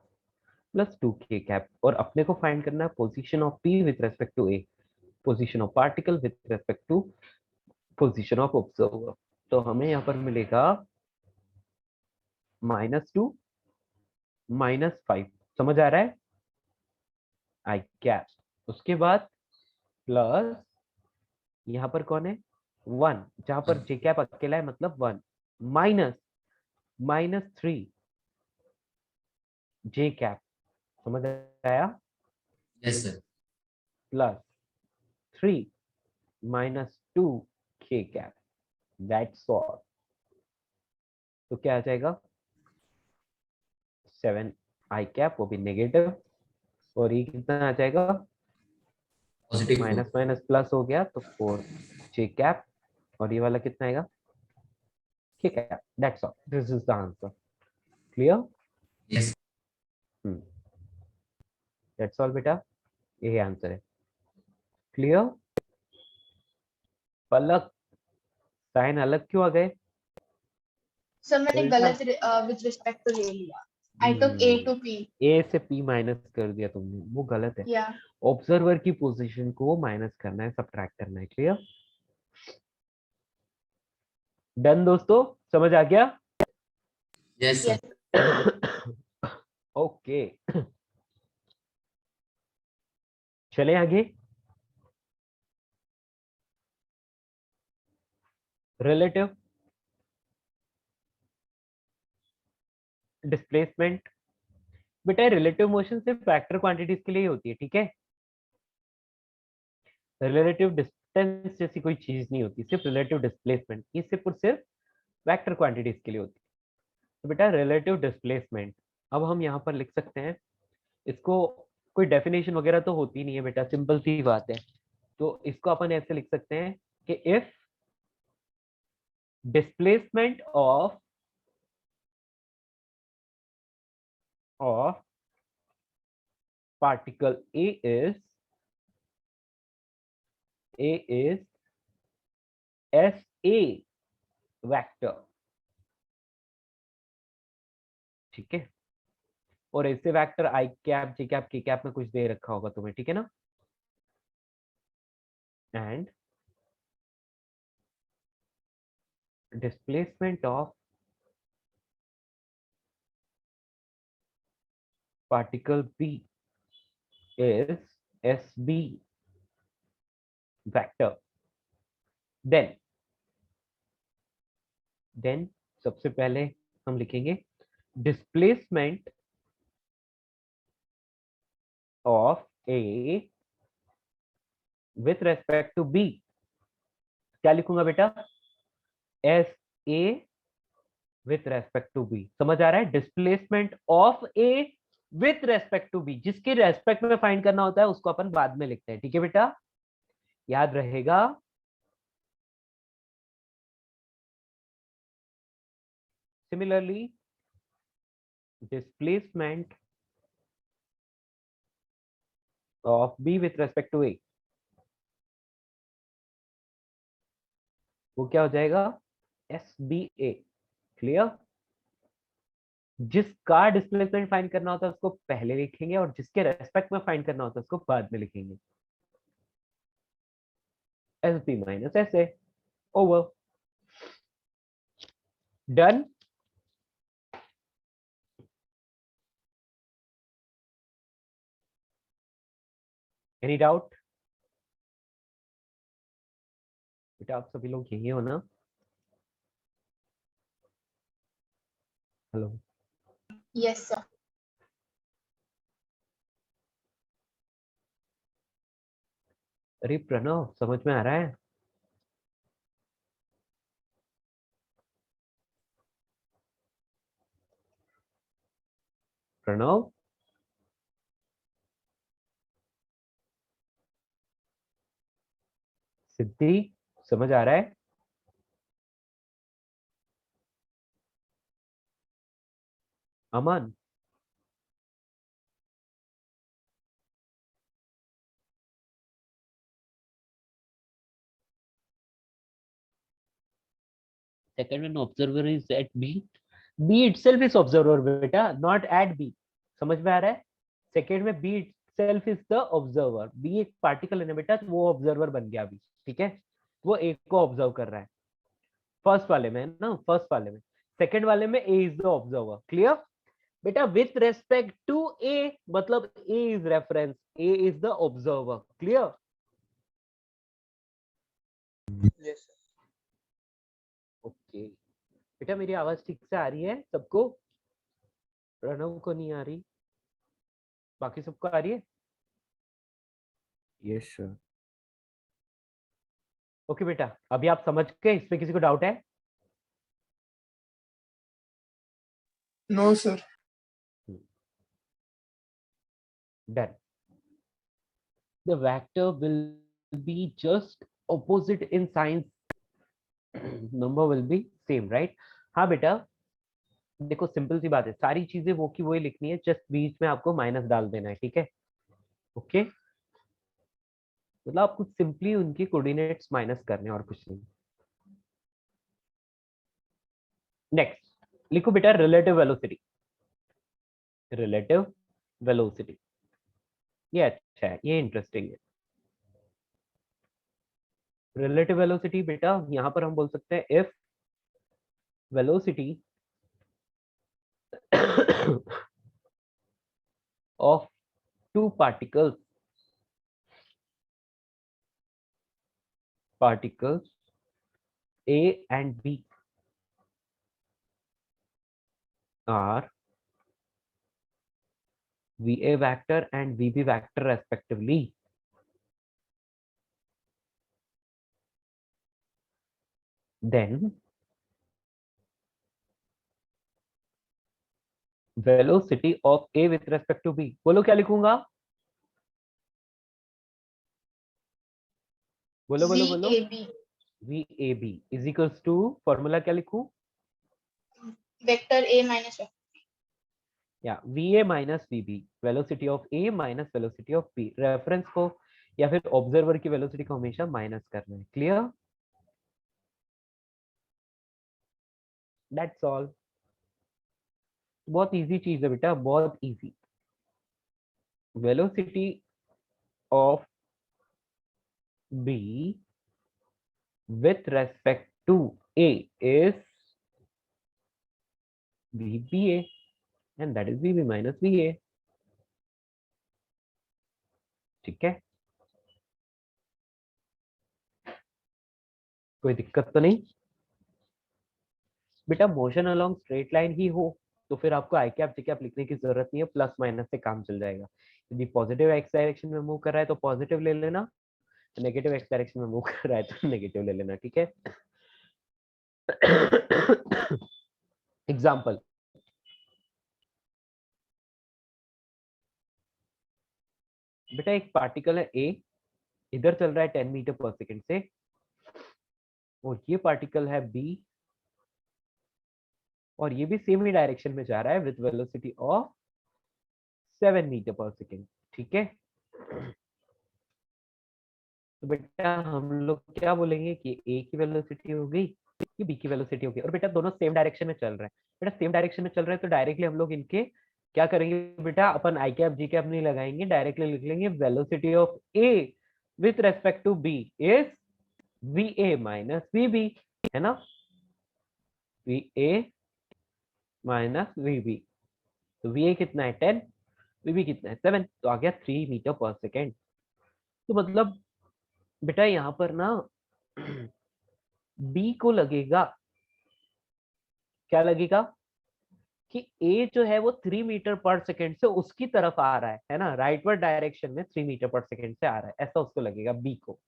plus 2 k cap. और अपने को फाइंड करना है position of p with respect to a, position of particle with respect to position of observer. तो हमें यहाँ पर मिलेगा -2 -5, समझ आ रहा है, आई कैप। उसके बाद प्लस यहाँ पर कौन है 1, जहां पर जे कैप अकेला है मतलब 1, माइनस -3 जे कैप, समझ आया, यस सर। प्लस 3 -2 के कैप, दैट्स ऑल। तो क्या आ जाएगा 7 आई कैप, वो भी नेगेटिव, और ये कितना आ जाएगा पॉजिटिव माइनस माइनस प्लस हो गया तो 4 जे कैप, और ये वाला कितना आएगा के cap. That's all, this is the answer. Clear, yes. That's all बेटा, यही आंसर है। क्लियर। पलक, साइन अलग क्यों आ गए? सर मैंने उल्टा। गलत विद रिस्पेक्ट टू ले लिया। I took A to P. ए से पी माइनस कर दिया तुमने, वो गलत है। Yeah. ऑब्जर्वर की पोजीशन को माइनस करना है, सब्ट्रैक्ट करना है। क्लियर, डन दोस्तों, समझ आ गया? Yes, sir. Yes. ओके, चले आगे। रिलेटिव डिस्प्लेसमेंट, बेटा रिलेटिव मोशन सिर्फ वेक्टर क्वांटिटीज के लिए ही होती है, ठीक है। रिलेटिव डिस्टेंस जैसी कोई चीज नहीं होती, सिर्फ रिलेटिव डिस्प्लेसमेंट, ये सिर्फ और सिर्फ वेक्टर क्वांटिटीज के लिए होती है। तो बेटा रिलेटिव डिस्प्लेसमेंट, अब हम यहाँ पर लिख सकते हैं इसको, कोई डेफिनेशन वगैरह तो होती नहीं है बेटा, सिंपल सी बात है। तो इसको अपन ऐसे लिख सकते हैं कि if displacement of particle A is SA vector, ठीक है। और ऐसे vector I cap J cap K cap में कुछ दे रखा होगा तुम्हें, ठीक है ना। And displacement of particle B is SB vector, then सबसे पहले हम लिखेंगे displacement of A with respect to B, क्या लिखूंगा बेटा, SA with respect to B। समझ आ रहा है, displacement of A with respect to B, जिसके रेस्पेक्ट में फाइंड करना होता है उसको अपन बाद में लिखते हैं, ठीक है बेटा, याद रहेगा। Similarly displacement of B with respect to A, वो क्या हो जाएगा, SBA, क्लियर। जिसका डिस्प्लेसमेंट फाइंड करना होता है उसको पहले लिखेंगे और जिसके रेस्पेक्ट में फाइंड करना होता है उसको बाद में लिखेंगे, SB minus SA, over, done. Any doubt बेटा, आप सभी लोग यही हो ना, हेलो। Yes, sir. अरे प्रणव, समझ में आ रहा है? प्रणव, सिद्धि, समझ आ रहा है? अमन, second when observer is at B, B itself is observer बेटा, not at B, समझ में आ रहा है? सेकेंड में B itself is the observer, B एक पार्टिकल है ना बेटा, तो वो ऑब्जर्वर बन गया अभी, ठीक है, वो एक को ऑब्जर्व कर रहा है, फर्स्ट वाले में ना, फर्स्ट वाले में। सेकेंड वाले में A is the observer, clear बेटा। विथ रेस्पेक्ट टू A मतलब A is reference, A is the observer, clear. Yes, sir. Okay बेटा, मेरी आवाज ठीक से आ रही है सबको? प्रणव को नहीं आ रही, बाकी सबको आ रही है? Yes, sir. ओके बेटा, अभी आप समझ गए, इसमें किसी को डाउट है? No, sir. Done. The vector will be just opposite in signs. Number will be same, right? हाँ बेटा, देखो सिंपल सी बात है, सारी चीजें वो की वही लिखनी है, जस्ट बीच में आपको माइनस डाल देना है, ठीक है। ओके, मतलब आपको सिंपली उनकी कोऑर्डिनेट्स माइनस करने और कुछ नहीं। नेक्स्ट लिखो बेटा रिलेटिव वेलोसिटी, रिलेटिव वेलोसिटी, ये अच्छा है, ये इंटरेस्टिंग है। रिलेटिव वेलोसिटी बेटा, यहां पर हम बोल सकते हैं if velocity of two particles A and B are VA vector and VB vector respectively, then velocity of A with respect to B, बोलो क्या लिखूंगा, बोलो बोलो बोलो, VAB VAB is equals to formula क्या लिखूं, vector A minus vector. या VA minus VB, velocity of A minus velocity of B, reference को या फिर ऑब्जर्वर की वेलोसिटी को हमेशा माइनस करना है, क्लियर, दैट्स ऑल। बहुत इजी चीज है बेटा, बहुत easy. Velocity of B with respect to A is VBA and that is VB minus VA, ठीक है, कोई दिक्कत तो नहीं बेटा। मोशन अलोंग स्ट्रेट लाइन ही हो तो फिर आपको आई कैप जी कैप लिखने की जरूरत नहीं है, प्लस माइनस से काम चल जाएगा। यदि पॉजिटिव एक्स डायरेक्शन में मूव कर रहा है तो पॉजिटिव ले लेना, नेगेटिव एक्स डायरेक्शन में मूव कर रहा है तो नेगेटिव ले लेना, ठीक है। एग्जाम्पल, बेटा एक पार्टिकल है ए, इधर चल रहा है 10 मीटर पर सेकेंड से, और ये पार्टिकल है बी और ये भी सेम ही डायरेक्शन में जा रहा है विद वेलोसिटी ऑफ 7 मीटर पर सेकेंड, ठीक है। तो बेटा हम लोग क्या बोलेंगे कि ए की वेलोसिटी हो गई, ये बी की वेलोसिटी हो गई, और बेटा दोनों सेम डायरेक्शन में चल रहे हैं। बेटा सेम डायरेक्शन में चल रहे हैं तो डायरेक्टली हम लोग इनके क्या करेंगे बेटा, अपन आई कैप जी कैप नहीं लगाएंगे, डायरेक्टली लिख लेंगे velocity of A with respect to B is VA minus VB, है ना, VA माइनस VB। तो VA कितना है 10, VB कितना है 7, तो आ गया 3 मीटर पर सेकेंड। तो मतलब बेटा यहाँ पर ना B को लगेगा, क्या लगेगा कि A जो है वो 3 मीटर पर सेकेंड से उसकी तरफ आ रहा है ना, राइटवर्ड डायरेक्शन में 3 मीटर पर सेकेंड से आ रहा है, ऐसा उसको लगेगा B को।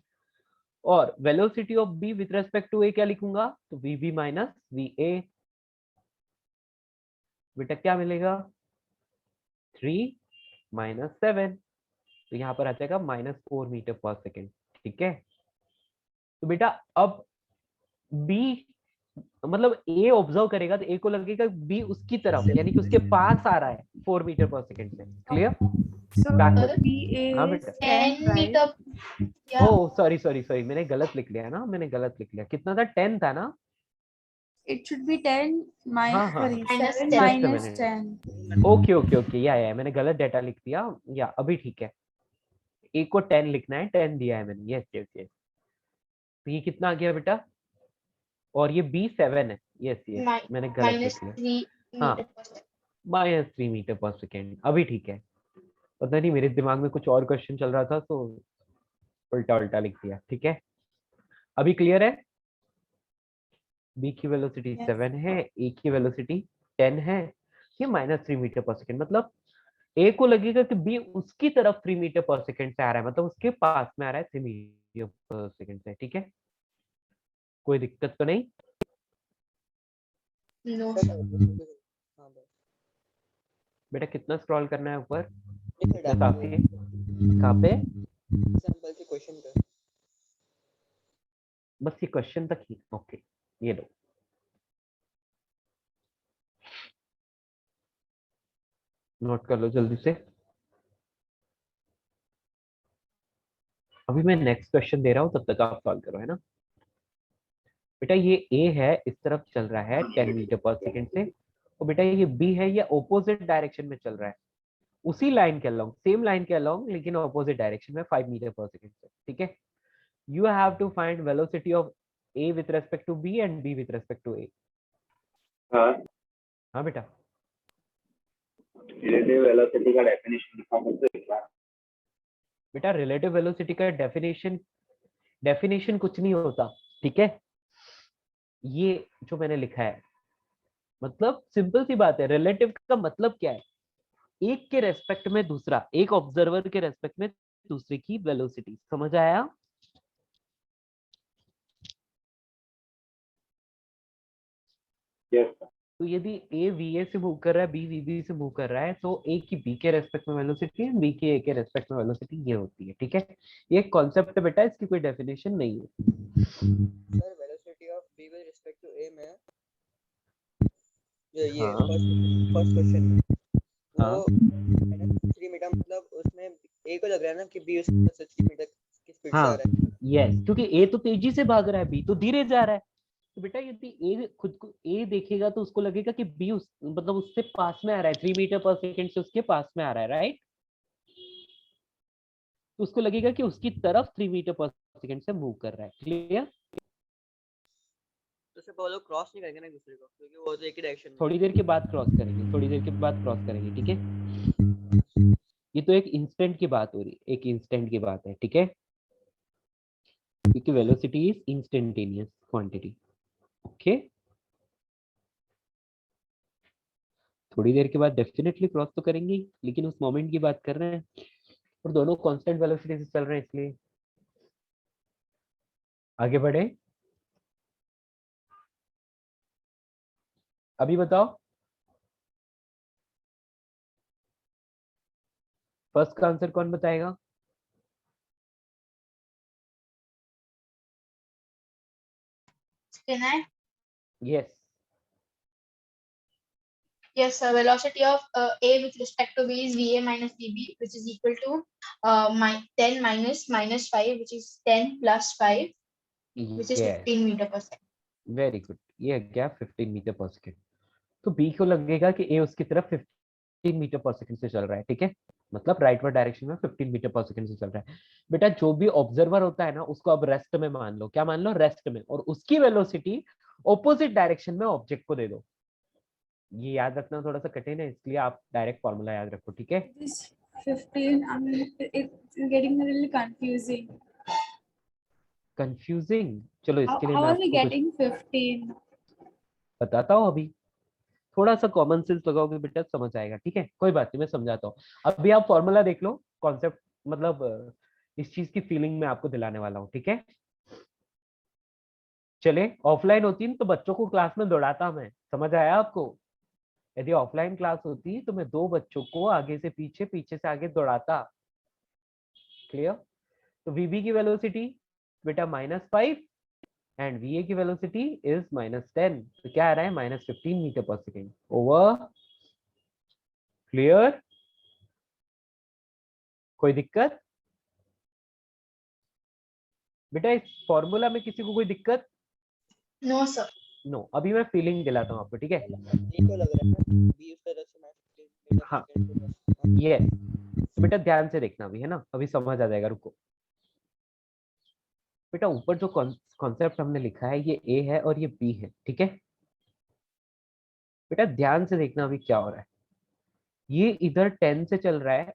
और velocity of B with respect to A क्या लिखूंगा, तो VB माइनस VA, बेटा क्या मिलेगा 3 माइनस 7, तो यहाँ पर आ जाएगा -4 मीटर पर सेकेंड, ठीक है। तो बेटा अब B मतलब A ऑब्जर्व करेगा तो A को लगेगा B उसकी तरफ, यानी कि उसके पास आ रहा है 4 मीटर पर सेकेंड से, क्लियर। हाँ बेटा 10 मीटर, ओह सॉरी मैंने गलत लिख लिया ना, मैंने गलत लिख लिया, कितना था 10 था ना, It should be 10 हाँ, हाँ, minus 7 10. minus Just 10. ओके या मैंने गलत डाटा लिख दिया, या अभी ठीक है। ए को 10 लिखना है, 10 दिया है मैंने, यस यस यस। तो ये कितना आ गया बेटा, और ये B 7 है, यस यस मैंने गलत लिख लिया, हाँ -3 मीटर पर सेकेंड, अभी ठीक है। पता नहीं मेरे दिमाग में कुछ और क्वेश्चन चल रहा था तो उल्टा उल्टा लिख दिया, ठीक है। अभी क्लियर है, B की वेलोसिटी 7 है, A की वेलोसिटी 10 है, ये -3 मीटर पर सेकेंड, मतलब A को लगेगा कि B उसकी तरफ 3 मीटर पर सेकेंड से आ रहा है, मतलब उसके पास में आ रहा है 3 मीटर पर सेकेंड से, ठीक है। कोई दिक्कत तो नहीं, नो हाँ बस बेटा कितना स्क्रॉल करना है ऊपर, लिख डाल काफी, कहाँ पे, एग्जांपल के क्वेश्चन पे। बस ये क्वेश्चन तक ही, ओके ये लो। नोट कर लो जल्दी से, अभी मैं नेक्स्ट क्वेश्चन दे रहा हूँ, तब तक आप सॉल्व करो, है ना। बेटा ये A है, इस तरफ चल रहा है 10 मीटर पर सेकेंड से, और बेटा ये B है, ये ऑपोजिट डायरेक्शन में चल रहा है, उसी लाइन के अलोंग, सेम लाइन के अलोंग, लेकिन ऑपोजिट डायरेक्शन में 5 मीटर पर सेकेंड से, ठीक है। You have to find velocity of A with respect to B and B with respect to A। Sir हाँ बेटा रिलेटिव वेलोसिटी का डेफिनेशन लिखा सकते हो क्या? बेटा रिलेटिव वेलोसिटी का डेफिनेशन कुछ नहीं होता, ठीक है। ये जो मैंने लिखा है, मतलब सिंपल सी बात है, रिलेटिव का मतलब क्या है, एक के रेस्पेक्ट में दूसरा, एक ऑब्जर्वर के रेस्पेक्ट में दूसरे की वेलोसिटी। समझ आया? Yes sir. तो यदि ए वीए से मूव कर रहा है, बी वीबी से मूव कर रहा है, तो ए की बी के रेस्पेक्ट में वेलोसिटी है, बी की ए के रेस्पेक्ट में वेलोसिटी ये होती है, ठीक है। ये कॉन्सेप्ट है बेटा, इसकी कोई डेफिनेशन नहीं है। Sir velocity of b with respect to a में ये हाँ। फर्स्ट क्वेश्चन में हाँ। वो -3 मीटर, मतलब उसमें a को लग रहा है ना कि b उससे 3 मीटर की स्पीड से आ हाँ रहा है। यस, क्योंकि ए तो तेजी से भाग रहा है, बी तो धीरे जा रहा है। तो बेटा यदि ए खुद को ए देखेगा तो उसको लगेगा कि बी मतलब उससे पास में आ रहा है, 3 मीटर पर सेकंड से उसके पास में आ रहा है, राइट। तो उसको लगेगा कि उसकी तरफ 3 मीटर पर सेकंड से मूव कर रहा है। क्लियर? तो सिर्फ वो लोग क्रॉस नहीं करेंगे ना एक दूसरे को, क्योंकि वो तो एक ही डायरेक्शन में। थोड़ी देर के बाद क्रॉस करेंगे, थोड़ी देर के बाद क्रॉस करेंगे, ठीक है। ये तो एक इंस्टेंट की बात हो रही है, एक इंस्टेंट की बात है, ठीक है, क्योंकि velocity is instantaneous quantity. Okay, थोड़ी देर के बाद डेफिनेटली क्रॉस तो करेंगे ही, लेकिन उस मोमेंट की बात कर रहे हैं, और दोनों कांस्टेंट वेलोसिटी से चल रहे हैं, इसलिए आगे बढ़े। अभी बताओ, फर्स्ट का आंसर कौन बताएगा? Can I? Yes. Yes, sir. Velocity of A with respect to B is VA minus VB, which is equal to 10 minus 5, which is 10 plus 5, which is 15 meter per second. Very good, ये गया 15 metre पर second. तो B को लगेगा कि ए उसकी तरफ 15 metre पर सेकंड से चल रहा है, ठीक है, मतलब राइटवर्ड डायरेक्शन में 15 मीटर पर सेकंड से चल रहा है। बेटा जो भी ऑब्जर्वर होता है ना, उसको अब रेस्ट में मान लो। क्या मान लो? रेस्ट में। और उसकी वेलोसिटी ऑपोजिट डायरेक्शन में ऑब्जेक्ट को दे दो। ये याद रखना थोड़ा सा कठिन है, इसलिए आप डायरेक्ट फॉर्मूला याद रखो, ठीक है। This 15, I mean, it's getting a little confusing. Confusing? चलो इसके लिए How मैं are we आपको कुछ getting 15? बताता हूँ। अभी थोड़ा सा कॉमन सेंस लगाओगे बेटा, समझ आएगा, ठीक है, कोई बात नहीं, मैं समझाता हूँ। अभी आप फॉर्मूला देख लो, कॉन्सेप्ट मतलब इस चीज की फीलिंग में आपको दिलाने वाला हूँ, ठीक है। चले, ऑफलाइन होती तो बच्चों को क्लास में दौड़ाता मैं, समझ आया आपको? यदि ऑफलाइन क्लास होती तो मैं 2 बच्चों को आगे से पीछे, पीछे से आगे दौड़ाता। क्लियर? तो वीबी की वेलोसिटी बेटा -5 एंड वीए की वेलोसिटी इज -10, तो क्या आ रहा है? -15 मीटर पर सेकेंड ओवर। क्लियर? कोई दिक्कत बेटा इस फॉर्मूला में? किसी को कोई दिक्कत? No, sir. नो। अभी मैं फीलिंग दिलाता हूँ आपको, ठीक है। b को लग रहा है ना b उस तरह से -15 मीटर हाँ। पर सेकंड। ये तो बेटा ध्यान से देखना अभी, है ना, अभी समझ आ जाएगा, रुको। बेटा ऊपर जो कॉन्सेप्ट हमने लिखा है, ये ए है और ये बी है, ठीक है। बेटा ध्यान से देखना अभी क्या हो रहा है। ये इधर 10 से चल रहा है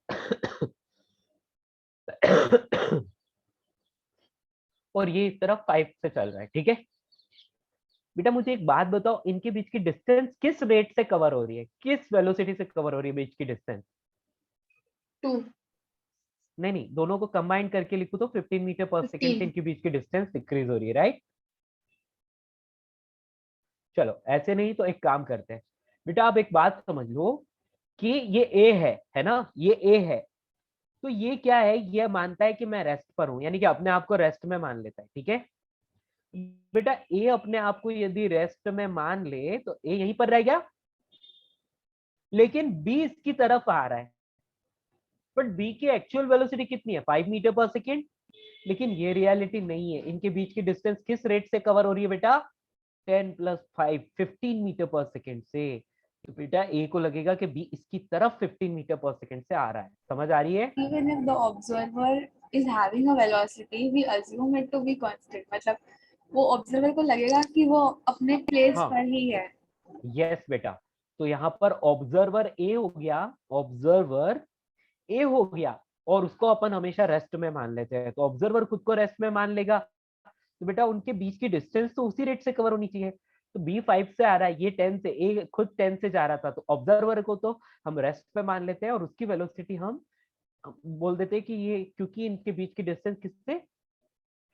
और ये इस तरफ 5 से चल रहा है, ठीक है। बेटा मुझे एक बात बताओ, इनके बीच की डिस्टेंस किस रेट से कवर हो रही है, किस वेलोसिटी से कवर हो रही है बीच की डिस्टेंस? 2. नहीं, दोनों को कंबाइन करके लिखो तो 15 मीटर पर सेकंड से 15. इनके बीच की डिस्टेंस डिक्रीज हो रही है, राइट। चलो ऐसे नहीं तो एक काम करते हैं बेटा, आप एक बात समझ लो कि ये ए है ना, ये ए है, तो ये क्या है, ये मानता है कि मैं रेस्ट पर हूं, यानी कि अपने आप को रेस्ट में मान लेता है, ठीक है। बेटा ए अपने आप को यदि रेस्ट में मान ले तो ए यहीं पर रह गया, लेकिन बी इसकी तरफ आ रहा है, बट बी की एक्चुअल वेलोसिटी कितनी है? 5 मीटर पर सेकेंड। लेकिन ये रियलिटी नहीं है। इनके बीच की डिस्टेंस किस रेट से कवर हो रही है बेटा? 10 + 5 15 मीटर पर सेकेंड से। तो बेटा ए को लगेगा कि बी इसकी तरफ 15 मीटर पर सेकेंड से आ रहा है। समझ आ रही है? Even if the observer is having a velocity, we assume it to be constant. मतलब वो ऑब्जर्वर को लगेगा कि वो अपने प्लेस हाँ। पर ही है। यस बेटा, तो यहाँ पर ऑब्जर्वर ए हो गया, ऑब्जर्वर ए हो गया, और उसको अपन हमेशा रेस्ट में मान लेते हैं। तो ऑब्जर्वर खुद को रेस्ट में मान लेगा, तो बेटा उनके बीच की डिस्टेंस तो उसी रेट से कवर होनी चाहिए। तो बी 5 से आ रहा है, ये 10 से, ए खुद 10 से जा रहा था, तो ऑब्जर्वर को तो हम रेस्ट पे मान लेते हैं और उसकी वेलोसिटी हम बोल देते हैं कि ये, क्योंकि इनके बीच की डिस्टेंस किससे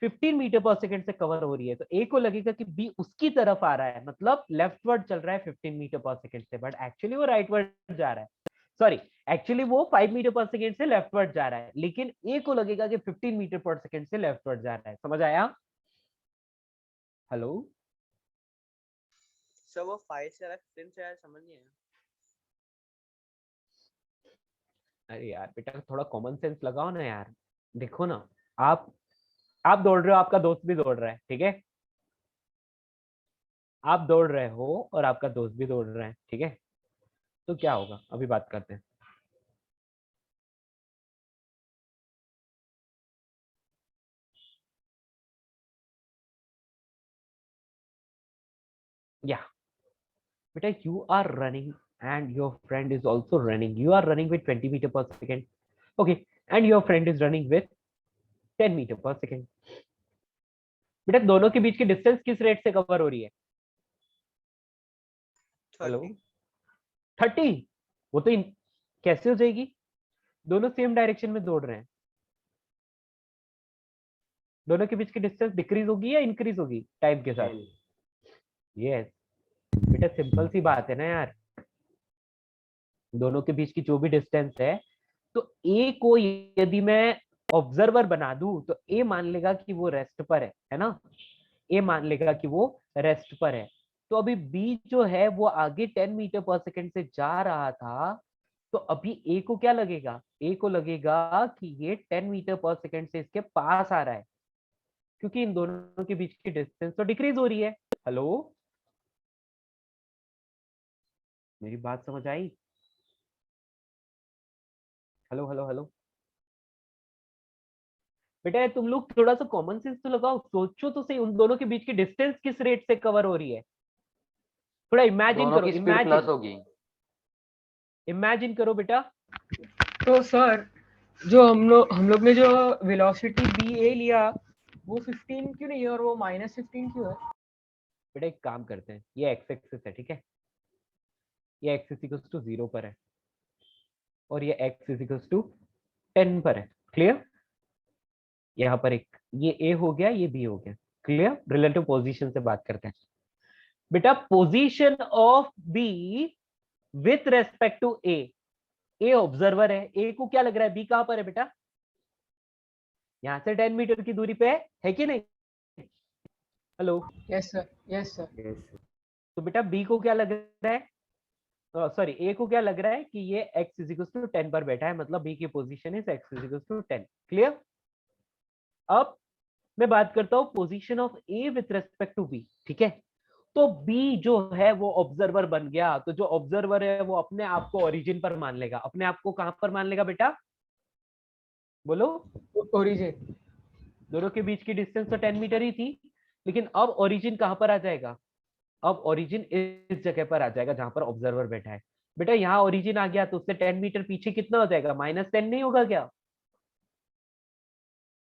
15 मीटर पर सेकंड से कवर हो रही है, तो ए को लगेगा कि बी उसकी तरफ आ रहा है, मतलब लेफ्टवर्ड चल रहा है 15 मीटर पर सेकंड से, बट एक्चुअली वो राइटवर्ड जा रहा है। सॉरी, एक्चुअली वो 5 मीटर पर सेकंड से लेफ्टवर्ड जा रहा है, लेकिन ए को लगेगा कि 15 मीटर पर सेकंड से लेफ्टवर्ड जा रहा है। समझ आया? हेलो सर वो 5 से 15 से समझ नहीं आया। अरे यार बेटा थोड़ा कॉमन सेंस लगाओ ना यार। देखो ना, आप दौड़ रहे हो, आपका दोस्त भी दौड़ रहा है, ठीक है? आप दौड़ रहे हो और आपका दोस्त भी दौड़ रहा है, ठीक है? तो क्या होगा, अभी बात करते हैं। या बेटा, you are running and your friend is also running. You are running with 20 meter per second. Okay, and your friend is running with 10 meter per second. बेटा दोनों के बीच की डिस्टेंस किस रेट से कवर हो रही है? हेलो 30। वो तो कैसे हो जाएगी? दोनों सेम डायरेक्शन में दौड़ रहे हैं, दोनों के बीच की डिस्टेंस डिक्रीज होगी या इंक्रीज होगी टाइम के साथ? यस बेटा, सिंपल सी बात है ना यार। दोनों के बीच की जो भी डिस्टेंस है, तो ए को यदि मैं ऑब्जर्वर बना दूं तो ए मान लेगा कि वो रेस्ट पर है ना? ए मान लेगा कि वो रेस्ट पर है। तो अभी बी जो है वो आगे 10 मीटर पर सेकंड से जा रहा था, तो अभी ए को क्या लगेगा? ए को लगेगा कि ये 10 मीटर पर सेकंड से इसके पास आ रहा है, क्योंकि इन दोनों के बीच की डिस्टेंस तो डिक्रीज हो रही है। हेलो, मेरी बात समझ आई? हेलो हेलो हेलो बेटा, तुम लोग थोड़ा सा कॉमन सेंस तो लगाओ, सोचो तो सही, उन दोनों के बीच की डिस्टेंस किस रेट से कवर हो रही है? थोड़ा इमेजिन करो, इमेजिन करो बेटा। तो सर जो हम लोग ने जो वेलोसिटी बी ए लिया वो 15 क्यों नहीं है और वो -15 क्यों है? बेटा एक काम करते हैं, ये एक्स एक्सिस है, ठीक है? ये एक्स इक्वल्स टू 0 पर है और ये एक्स इक्वल्स टू 10 पर है। क्लियर? यहाँ पर एक ये ए हो गया, ये बी हो गया। क्लियर? रिलेटिव पोजीशन से बात करते हैं बेटा। Position of B with respect to A, A observer है, ए को क्या लग रहा है बी कहां पर है बेटा? यहां से 10 मीटर की दूरी पे है कि नहीं? Hello, yes sir, yes sir. तो बेटा बी को क्या लग रहा है, सॉरी ए को क्या लग रहा है कि ये x इज इक्वल टू 10 पर बैठा है, मतलब बी की position is x is equal to 10। Clear? अब मैं बात करता हूं position of A with respect to B, ठीक है? तो बी जो है वो ऑब्जर्वर बन गया, तो जो ऑब्जर्वर है वो अपने आप को ओरिजिन पर मान लेगा। अपने आप को कहां पर मान लेगा बेटा? बोलो। ओरिजिन। दोनों के बीच की डिस्टेंस तो 10 मीटर ही थी, लेकिन अब ओरिजिन कहां पर आ जाएगा? अब ओरिजिन इस जगह पर आ जाएगा जहां पर ऑब्जर्वर बैठा है। बेटा यहाँ ओरिजिन आ गया तो उससे 10 मीटर पीछे कितना हो जाएगा? -10 नहीं होगा क्या?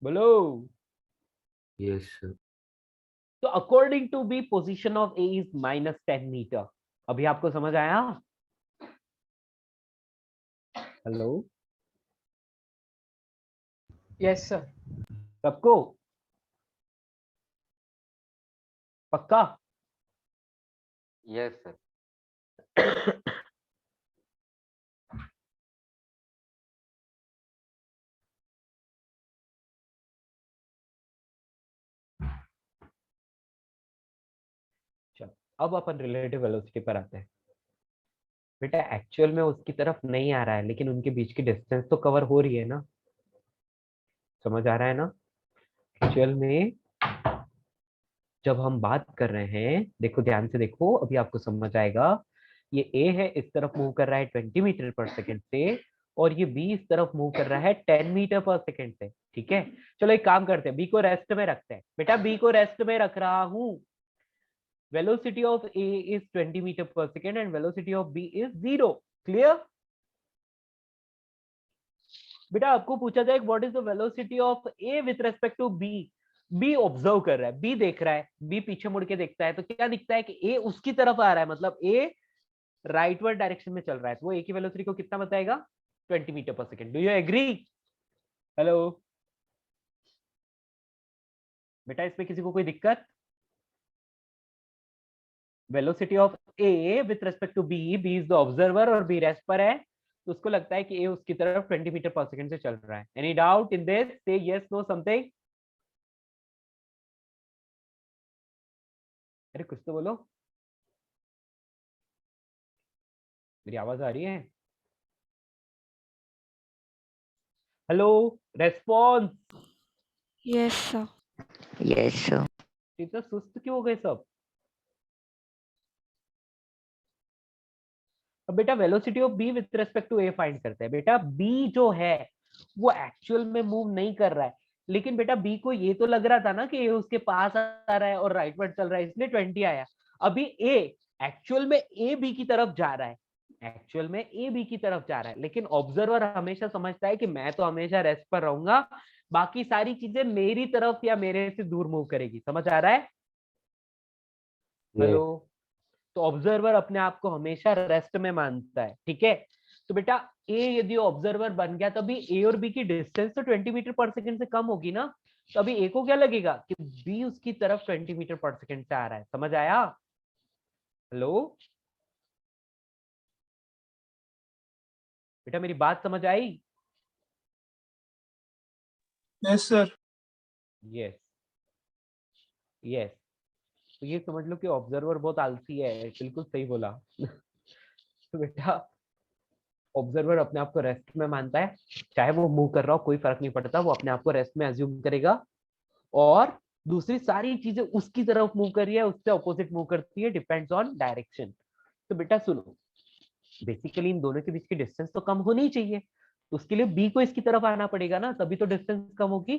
बोलो। Yes, sir. तो according to B position of A is -10 meter. अभी आपको समझ आया? Hello, yes sir. सबको पक्का? Yes, sir. चलो अब अपन रिलेटिव वेलोसिटी पर आते हैं। बेटा एक्चुअल में उसकी तरफ नहीं आ रहा है, लेकिन उनके बीच की डिस्टेंस तो कवर हो रही है ना? समझ आ रहा है ना? एक्चुअल में जब हम बात कर रहे हैं, देखो ध्यान से देखो, अभी आपको समझ आएगा। ये ए है, इस तरफ मूव कर रहा है 20 मीटर पर सेकंड से, और ये बी इस तरफ मूव कर रहा है 10 मीटर पर सेकंड से, ठीक है? चलो एक काम करते हैं, बी को रेस्ट में रखते हैं। बेटा बी को रेस्ट में रख रहा हूं, velocity of A is 20 meter per second and velocity of B is 0. Clear? बेटा आपको पूछा जाए what is the velocity of A with respect to B. B observe कर रहा है, B देख रहा है, B पीछे मुड़ के देखता है, तो क्या दिखता है कि A उसकी तरफ आ रहा है, मतलब A राइटवर्ड डायरेक्शन में चल रहा है, तो वो A की वेलोसिटी को कितना बताएगा? 20 मीटर पर second. Do you agree? Hello बेटा, इसमें किसी को कोई दिक्कत? Velocity of A with respect to B, B is the observer और B रेस्ट पर है, तो उसको लगता है कि A उसकी तरफ 20 मीटर पर सेकेंड से चल रहा है. Any doubt in this? से यस, नो, समथिंग. अरे कुछ तो बोलो, मेरी आवाज आ रही है? Hello, response. Yes, sir. Yes, sir. इतना सुस्त क्यों हो गए सब? अब बेटा velocity of B with respect to A find करते हैं. बेटा बी जो है वो एक्चुअल में मूव नहीं कर रहा है, लेकिन बेटा बी को ये तो लग रहा था ना कि ए उसके पास आ रहा है और राइटवर्ड चल रहा है, इसलिए 20 आया. अभी ए एक्चुअल में ए बी की तरफ जा रहा है, एक्चुअल में ए बी की तरफ जा रहा है, लेकिन ऑब्जर्वर हमेशा समझता है कि मैं तो हमेशा रेस्ट पर रहूंगा, बाकी सारी चीजें मेरी तरफ या मेरे से दूर मूव करेगी. समझ आ रहा है? हेलो. तो ऑब्जर्वर अपने आप को हमेशा रेस्ट में मानता है. ठीक है, तो बेटा ए यदि ऑब्जर्वर बन गया तभी ए और बी की डिस्टेंस तो 20 मीटर पर सेकंड से कम होगी ना, तो अभी ए को क्या लगेगा कि बी उसकी तरफ 20 मीटर पर सेकंड से आ रहा है. समझ आया? हेलो बेटा, मेरी बात समझ आई? Yes sir. Yes yes. तो ये समझ लो कि ऑब्जर्वर बहुत आलसी है. बिल्कुल सही बोला. तो बेटा ऑब्जर्वर अपने आप को रेस्ट में मानता है, चाहे वो मूव कर रहा हो कोई फर्क नहीं पड़ता, वो अपने आप को रेस्ट में अज्यूम करेगा और दूसरी सारी चीजें उसकी तरफ मूव कर रही है, उससे ऑपोजिट मूव करती है, डिपेंड्स ऑन डायरेक्शन. तो बेटा सुनो, बेसिकली इन दोनों के बीच की डिस्टेंस तो कम होनी चाहिए, तो उसके लिए बी को इसकी तरफ आना पड़ेगा ना, तभी तो डिस्टेंस कम होगी.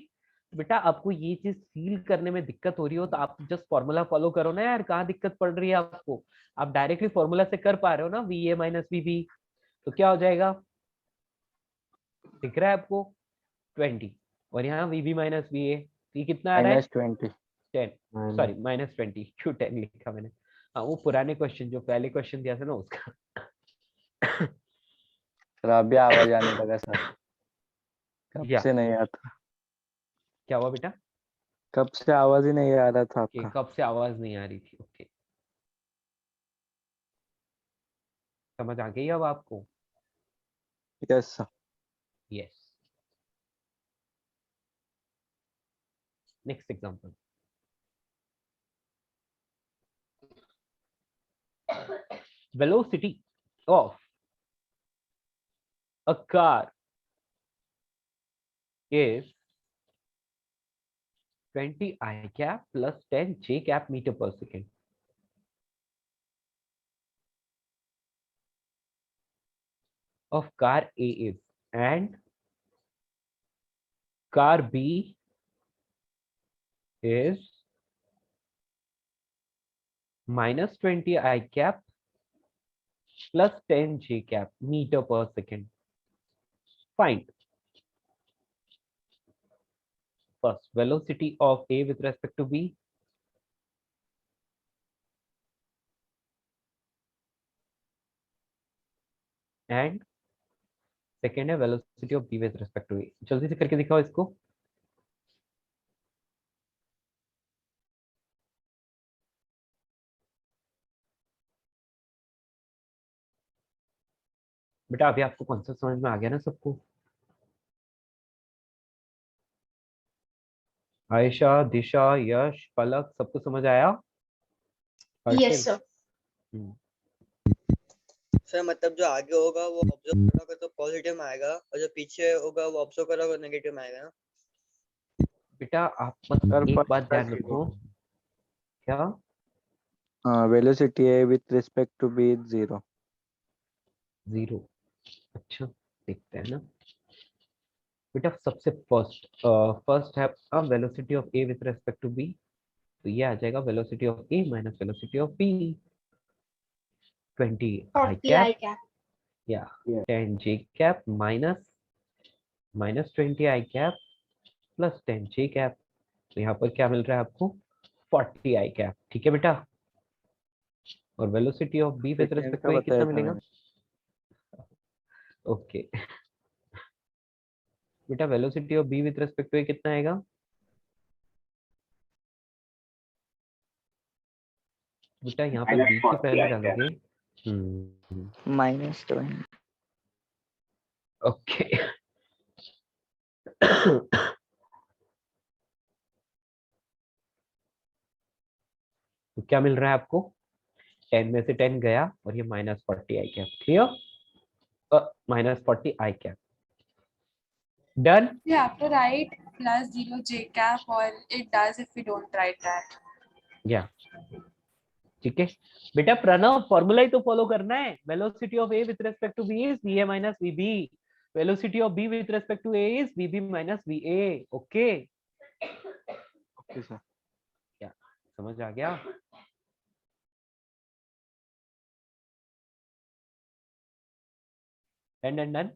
तो बेटा आपको ये चीज फील करने में दिक्कत हो रही हो तो आप जस्ट फॉर्मूला फॉलो करो ना यार. कहाँ दिक्कत पड़ रही है आपको? आप डायरेक्टली फॉर्मूला से कर पा रहे हो ना, V A minus V B. तो क्या हो जाएगा? दिख रहा है आपको? 20. और यहाँ V B minus V A, ये कितना आ रहा है? -20. 10. सॉरी -20. क्यों 10 लिखा मैंने? हाँ, वो पुराने क्वेश्चन जो पहले क्वेश्चन दिया था ना उसका. सर अभी आवाज आने लगा सर, कब या से नहीं आता. क्या हुआ बेटा? कब से आवाज ही नहीं आ रहा था कि आपका. कब से आवाज नहीं आ रही थी. ओके, समझ आ गई अब आपको? Yes sir. Yes. Next example. velocity of a car is 20 I cap plus 10 J cap meter per second. Of car A is, and car B is minus 20 I cap plus 10 J cap meter per second. Find first velocity of A with respect to B, and second है velocity of B with respect to A. जल्दी से करके दिखाओ इसको. बेटा अभी आपको concept समझ में आ गया ना सबको? आयशा, दिशा, यश, पलक, सबको समझ आया? Yes, sir. सर मतलब जो आगे होगा वो ऑब्जर्व करोगे तो पॉजिटिव में आएगा और जो पीछे होगा वो ऑब्जर्व करोगे नेगेटिव में आएगा ना. बेटा आप बस सर एक फर्स्ट बात ध्यान का रखो. क्या? Velocity A with respect to B is 0. 0. अच्छा, देखते हैं ना बेटा. सबसे फर्स्ट है velocity of A with respect to B. तो ये आ जाएगा velocity of A minus velocity of B 20 I 40 I cap cap. या 10 J cap minus 20 I cap plus 10 J cap. तो यहाँ पर क्या मिल रहा है आपको 40 आई कैप। ठीक है बेटा। और velocity of B with second respect का टू ए बताया कितना था मिलेगा? मैंने। ओके बेटा velocity of B with respect to A कितना आएगा? बेटा यहाँ पर बी की -40 वैल्यू आई कैप। डालोगे। -20. ओके तो क्या मिल रहा है आपको? 10 में से 10 गया और ये -40 I cap. Clear? -40 I cap. Done. You have to write plus 0 j cap, or it does if we don't write that. या ठीक है बेटा प्रणव फॉर्मूला ही तो फॉलो करना है। Velocity of A with respect to B is VA minus VB. Velocity of B with respect to A is VB minus VA. Okay okay sir. क्या समझ आ गया? Done done done.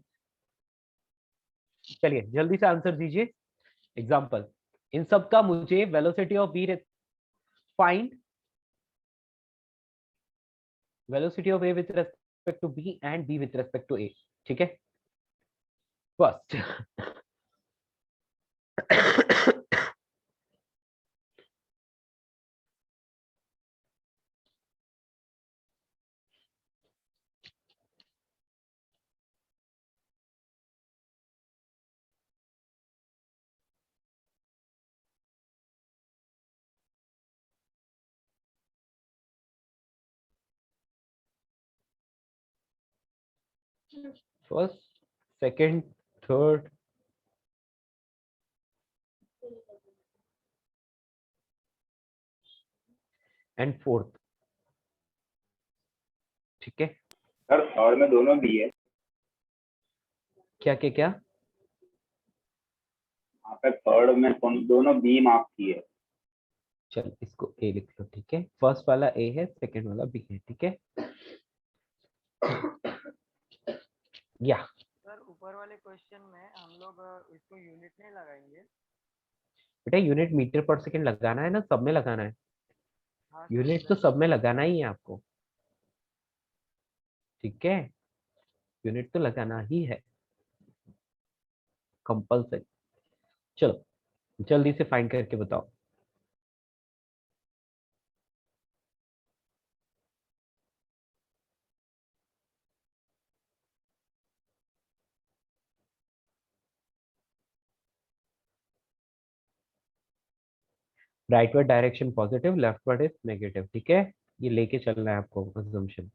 चलिए जल्दी से आंसर दीजिए। एग्जांपल इन सब का मुझे velocity of B find velocity of A with respect to B and B with respect to A. ठीक है first first second third and fourth. ठीक है सर थर्ड में दोनों बी है। क्या क्या क्या? यहाँ पे थर्ड में दोनों बी मार्क की है। चल इसको ए लिख लो। ठीक है फर्स्ट वाला ए है सेकंड वाला बी है। ठीक है या सर ऊपर वाले क्वेश्चन में हम लोग इसको यूनिट नहीं लगाएंगे। बेटा यूनिट मीटर पर सेकंड लगाना है ना, सब में लगाना है। हाँ सर, यूनिट तो सब में लगाना ही है आपको। ठीक है यूनिट तो लगाना ही है कंपल्सरी। चलो जल्दी से फाइंड करके बताओ। Right word direction positive, left word is negative. ठीक है ये लेके चलना है आपको assumption।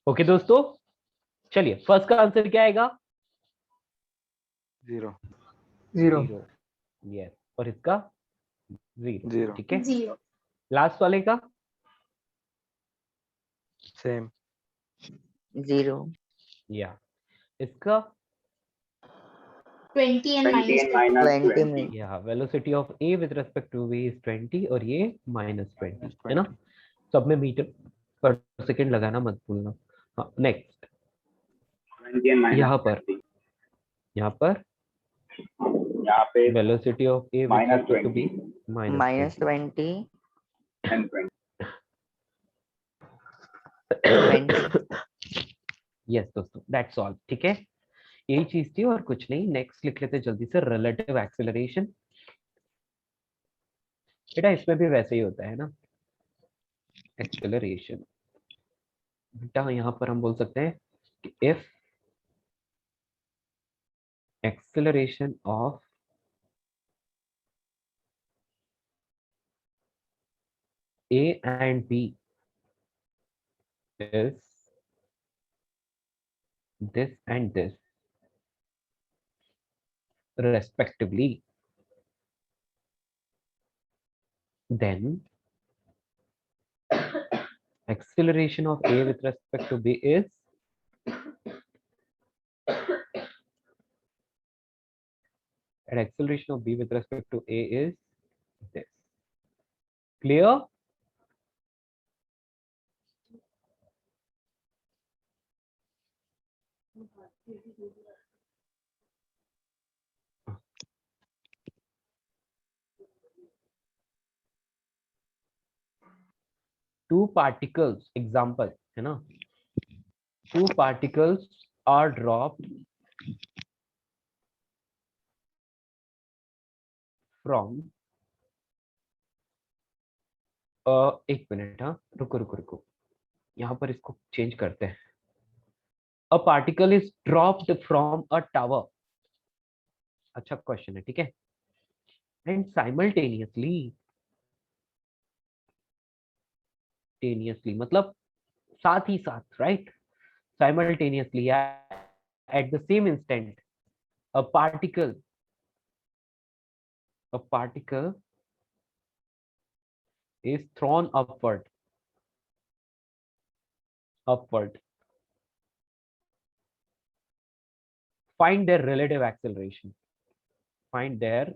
ओके दोस्तों चलिए फर्स्ट का आंसर क्या आएगा? 0 0 यस और इसका 0। 0 ठीक है 0. लास्ट वाले का सेम 0. या इसका 20 and 20 minus and 20. minus 20 20। में या velocity of A with respect to B is 20 और ये -20 है ना। सब में मीटर पर सेकंड लगाना मत भूलना। हाँ नेक्स्ट 20 and minus यहाँ पर 20। यहाँ पर यहाँ पे velocity of A with respect to B -20 and 20। Yes दोस्तों दैट्स ऑल। ठीक है यही चीज थी और कुछ नहीं। नेक्स्ट लिख लेते जल्दी से रिलेटिव एक्सेलरेशन। बेटा इसमें भी वैसे ही होता है ना एक्सेलरेशन। बेटा यहाँ पर हम बोल सकते हैं कि if acceleration of A and B is this and this respectively, then acceleration of A with respect to B is and acceleration of B with respect to A is this. Clear? Two particles, example, है ना? Two particles are dropped from एक minute, हाँ रुको रुको रुको, यहाँ पर इसको चेंज करते हैं. A particle is dropped from a tower. अच्छा क्वेश्चन है, ठीक है. And simultaneously मतलब साथ ही साथ, right? Simultaneously at the same instant a particle is thrown upward. Find their relative acceleration. Find their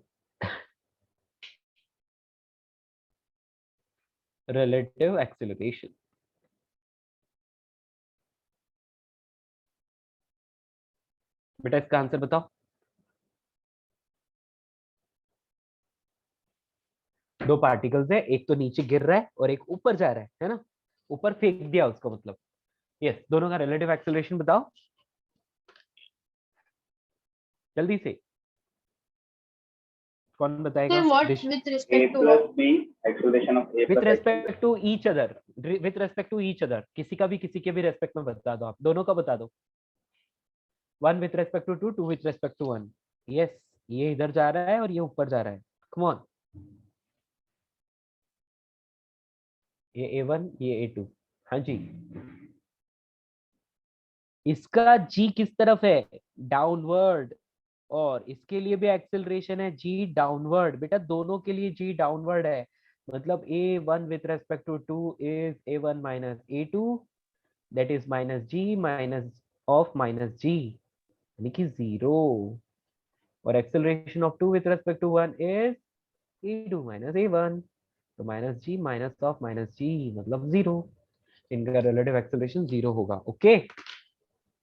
relative acceleration. बेटा इसका आंसर बताओ. दो पार्टिकल्स है, एक तो नीचे गिर रहा है और एक ऊपर जा रहा है ना? ऊपर फेंक दिया उसको, मतलब यस. दोनों का रिलेटिव एक्सेलरेशन बताओ जल्दी से. कौन बताएगा? What with A respect to plus what? B, acceleration of A with plus respect to each other. With respect to each other, किसी का भी किसी के भी रेस्पेक्ट में बता दो. आप दोनों का बता दो. One with respect to two, two with respect to one. Yes, ये इधर जा रहा है और ये ऊपर जा रहा है. Come on. ये A1, ये A2. हाँ जी. इसका G किस तरफ है? डाउनवर्ड. और इसके लिए भी एक्सेलरेशन है G डाउनवर्ड. बेटा दोनों के लिए G डाउनवर्ड है. मतलब A1 with respect to 2 is A1 minus A2, that is minus G minus of minus G, यानी कि 0. और acceleration of 2 with respect to 1 is A2 minus A1, तो minus G minus of minus G मतलब 0. इनका relative acceleration 0 होगा. Okay,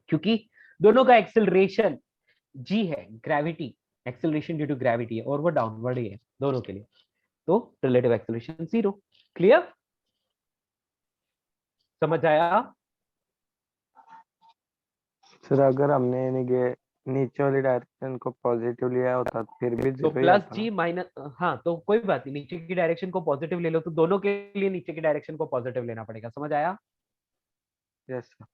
क्योंकि दोनों का एक्सेलरेशन G है, gravity, acceleration due to gravity है, और वो डाउनवर्ड ही है दोनों के लिए, तो रिलेटिव एक्सेलरेशन 0. क्लियर? समझ आया? सर अगर हमने यानी कि नीचे वाली डायरेक्शन को पॉजिटिव लिया होता तो फिर भी तो 0 ही प्लस आता G ना. माइनस, हाँ तो कोई बात नहीं, नीचे की डायरेक्शन को पॉजिटिव ले लो तो दोनों के लिए नीचे की डायरेक्शन को पॉजिटिव लेना पड़ेगा. समझ आया? Yes sir.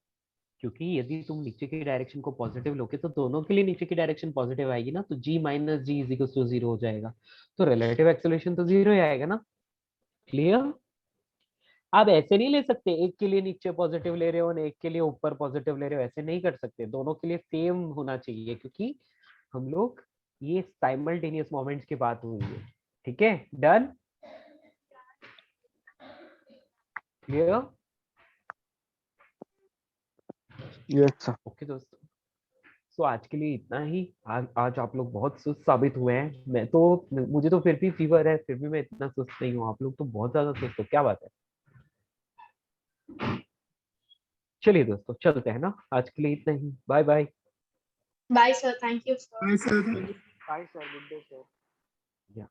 क्योंकि यदि तुम नीचे की डायरेक्शन को पॉजिटिव लोगे तो दोनों के लिए नीचे की डायरेक्शन पॉजिटिव आएगी ना, तो G minus G is equal to 0 हो जाएगा. तो रिलेटिव एक्सेलरेशन तो 0 ही आएगा ना. क्लियर? आप ऐसे नहीं ले सकते, एक के लिए नीचे पॉजिटिव ले रहे हो और एक के लिए ऊपर पॉजिटिव ले रहे हो. ऐसे नहीं कर सकते, दोनों के लिए सेम होना चाहिए, क्योंकि हम लोग ये साइमल्टेनियस मोमेंट्स की बात हुई है. ठीक है, done? Clear? Yes sir. Okay दोस्तों, सो आज के लिए इतना ही. आज आप लोग बहुत सुस्त साबित हुए हैं. मुझे तो फिर भी फीवर है, फिर भी मैं इतना सुस्त नहीं हूँ. आप लोग तो बहुत ज्यादा सुस्त हो. क्या बात है? चलिए दोस्तों, चलते हैं ना. आज के लिए इतना ही. Bye bye. Bye, sir. Thank you, sir. Bye, sir. Thank you. Bye, sir. Good day, sir. या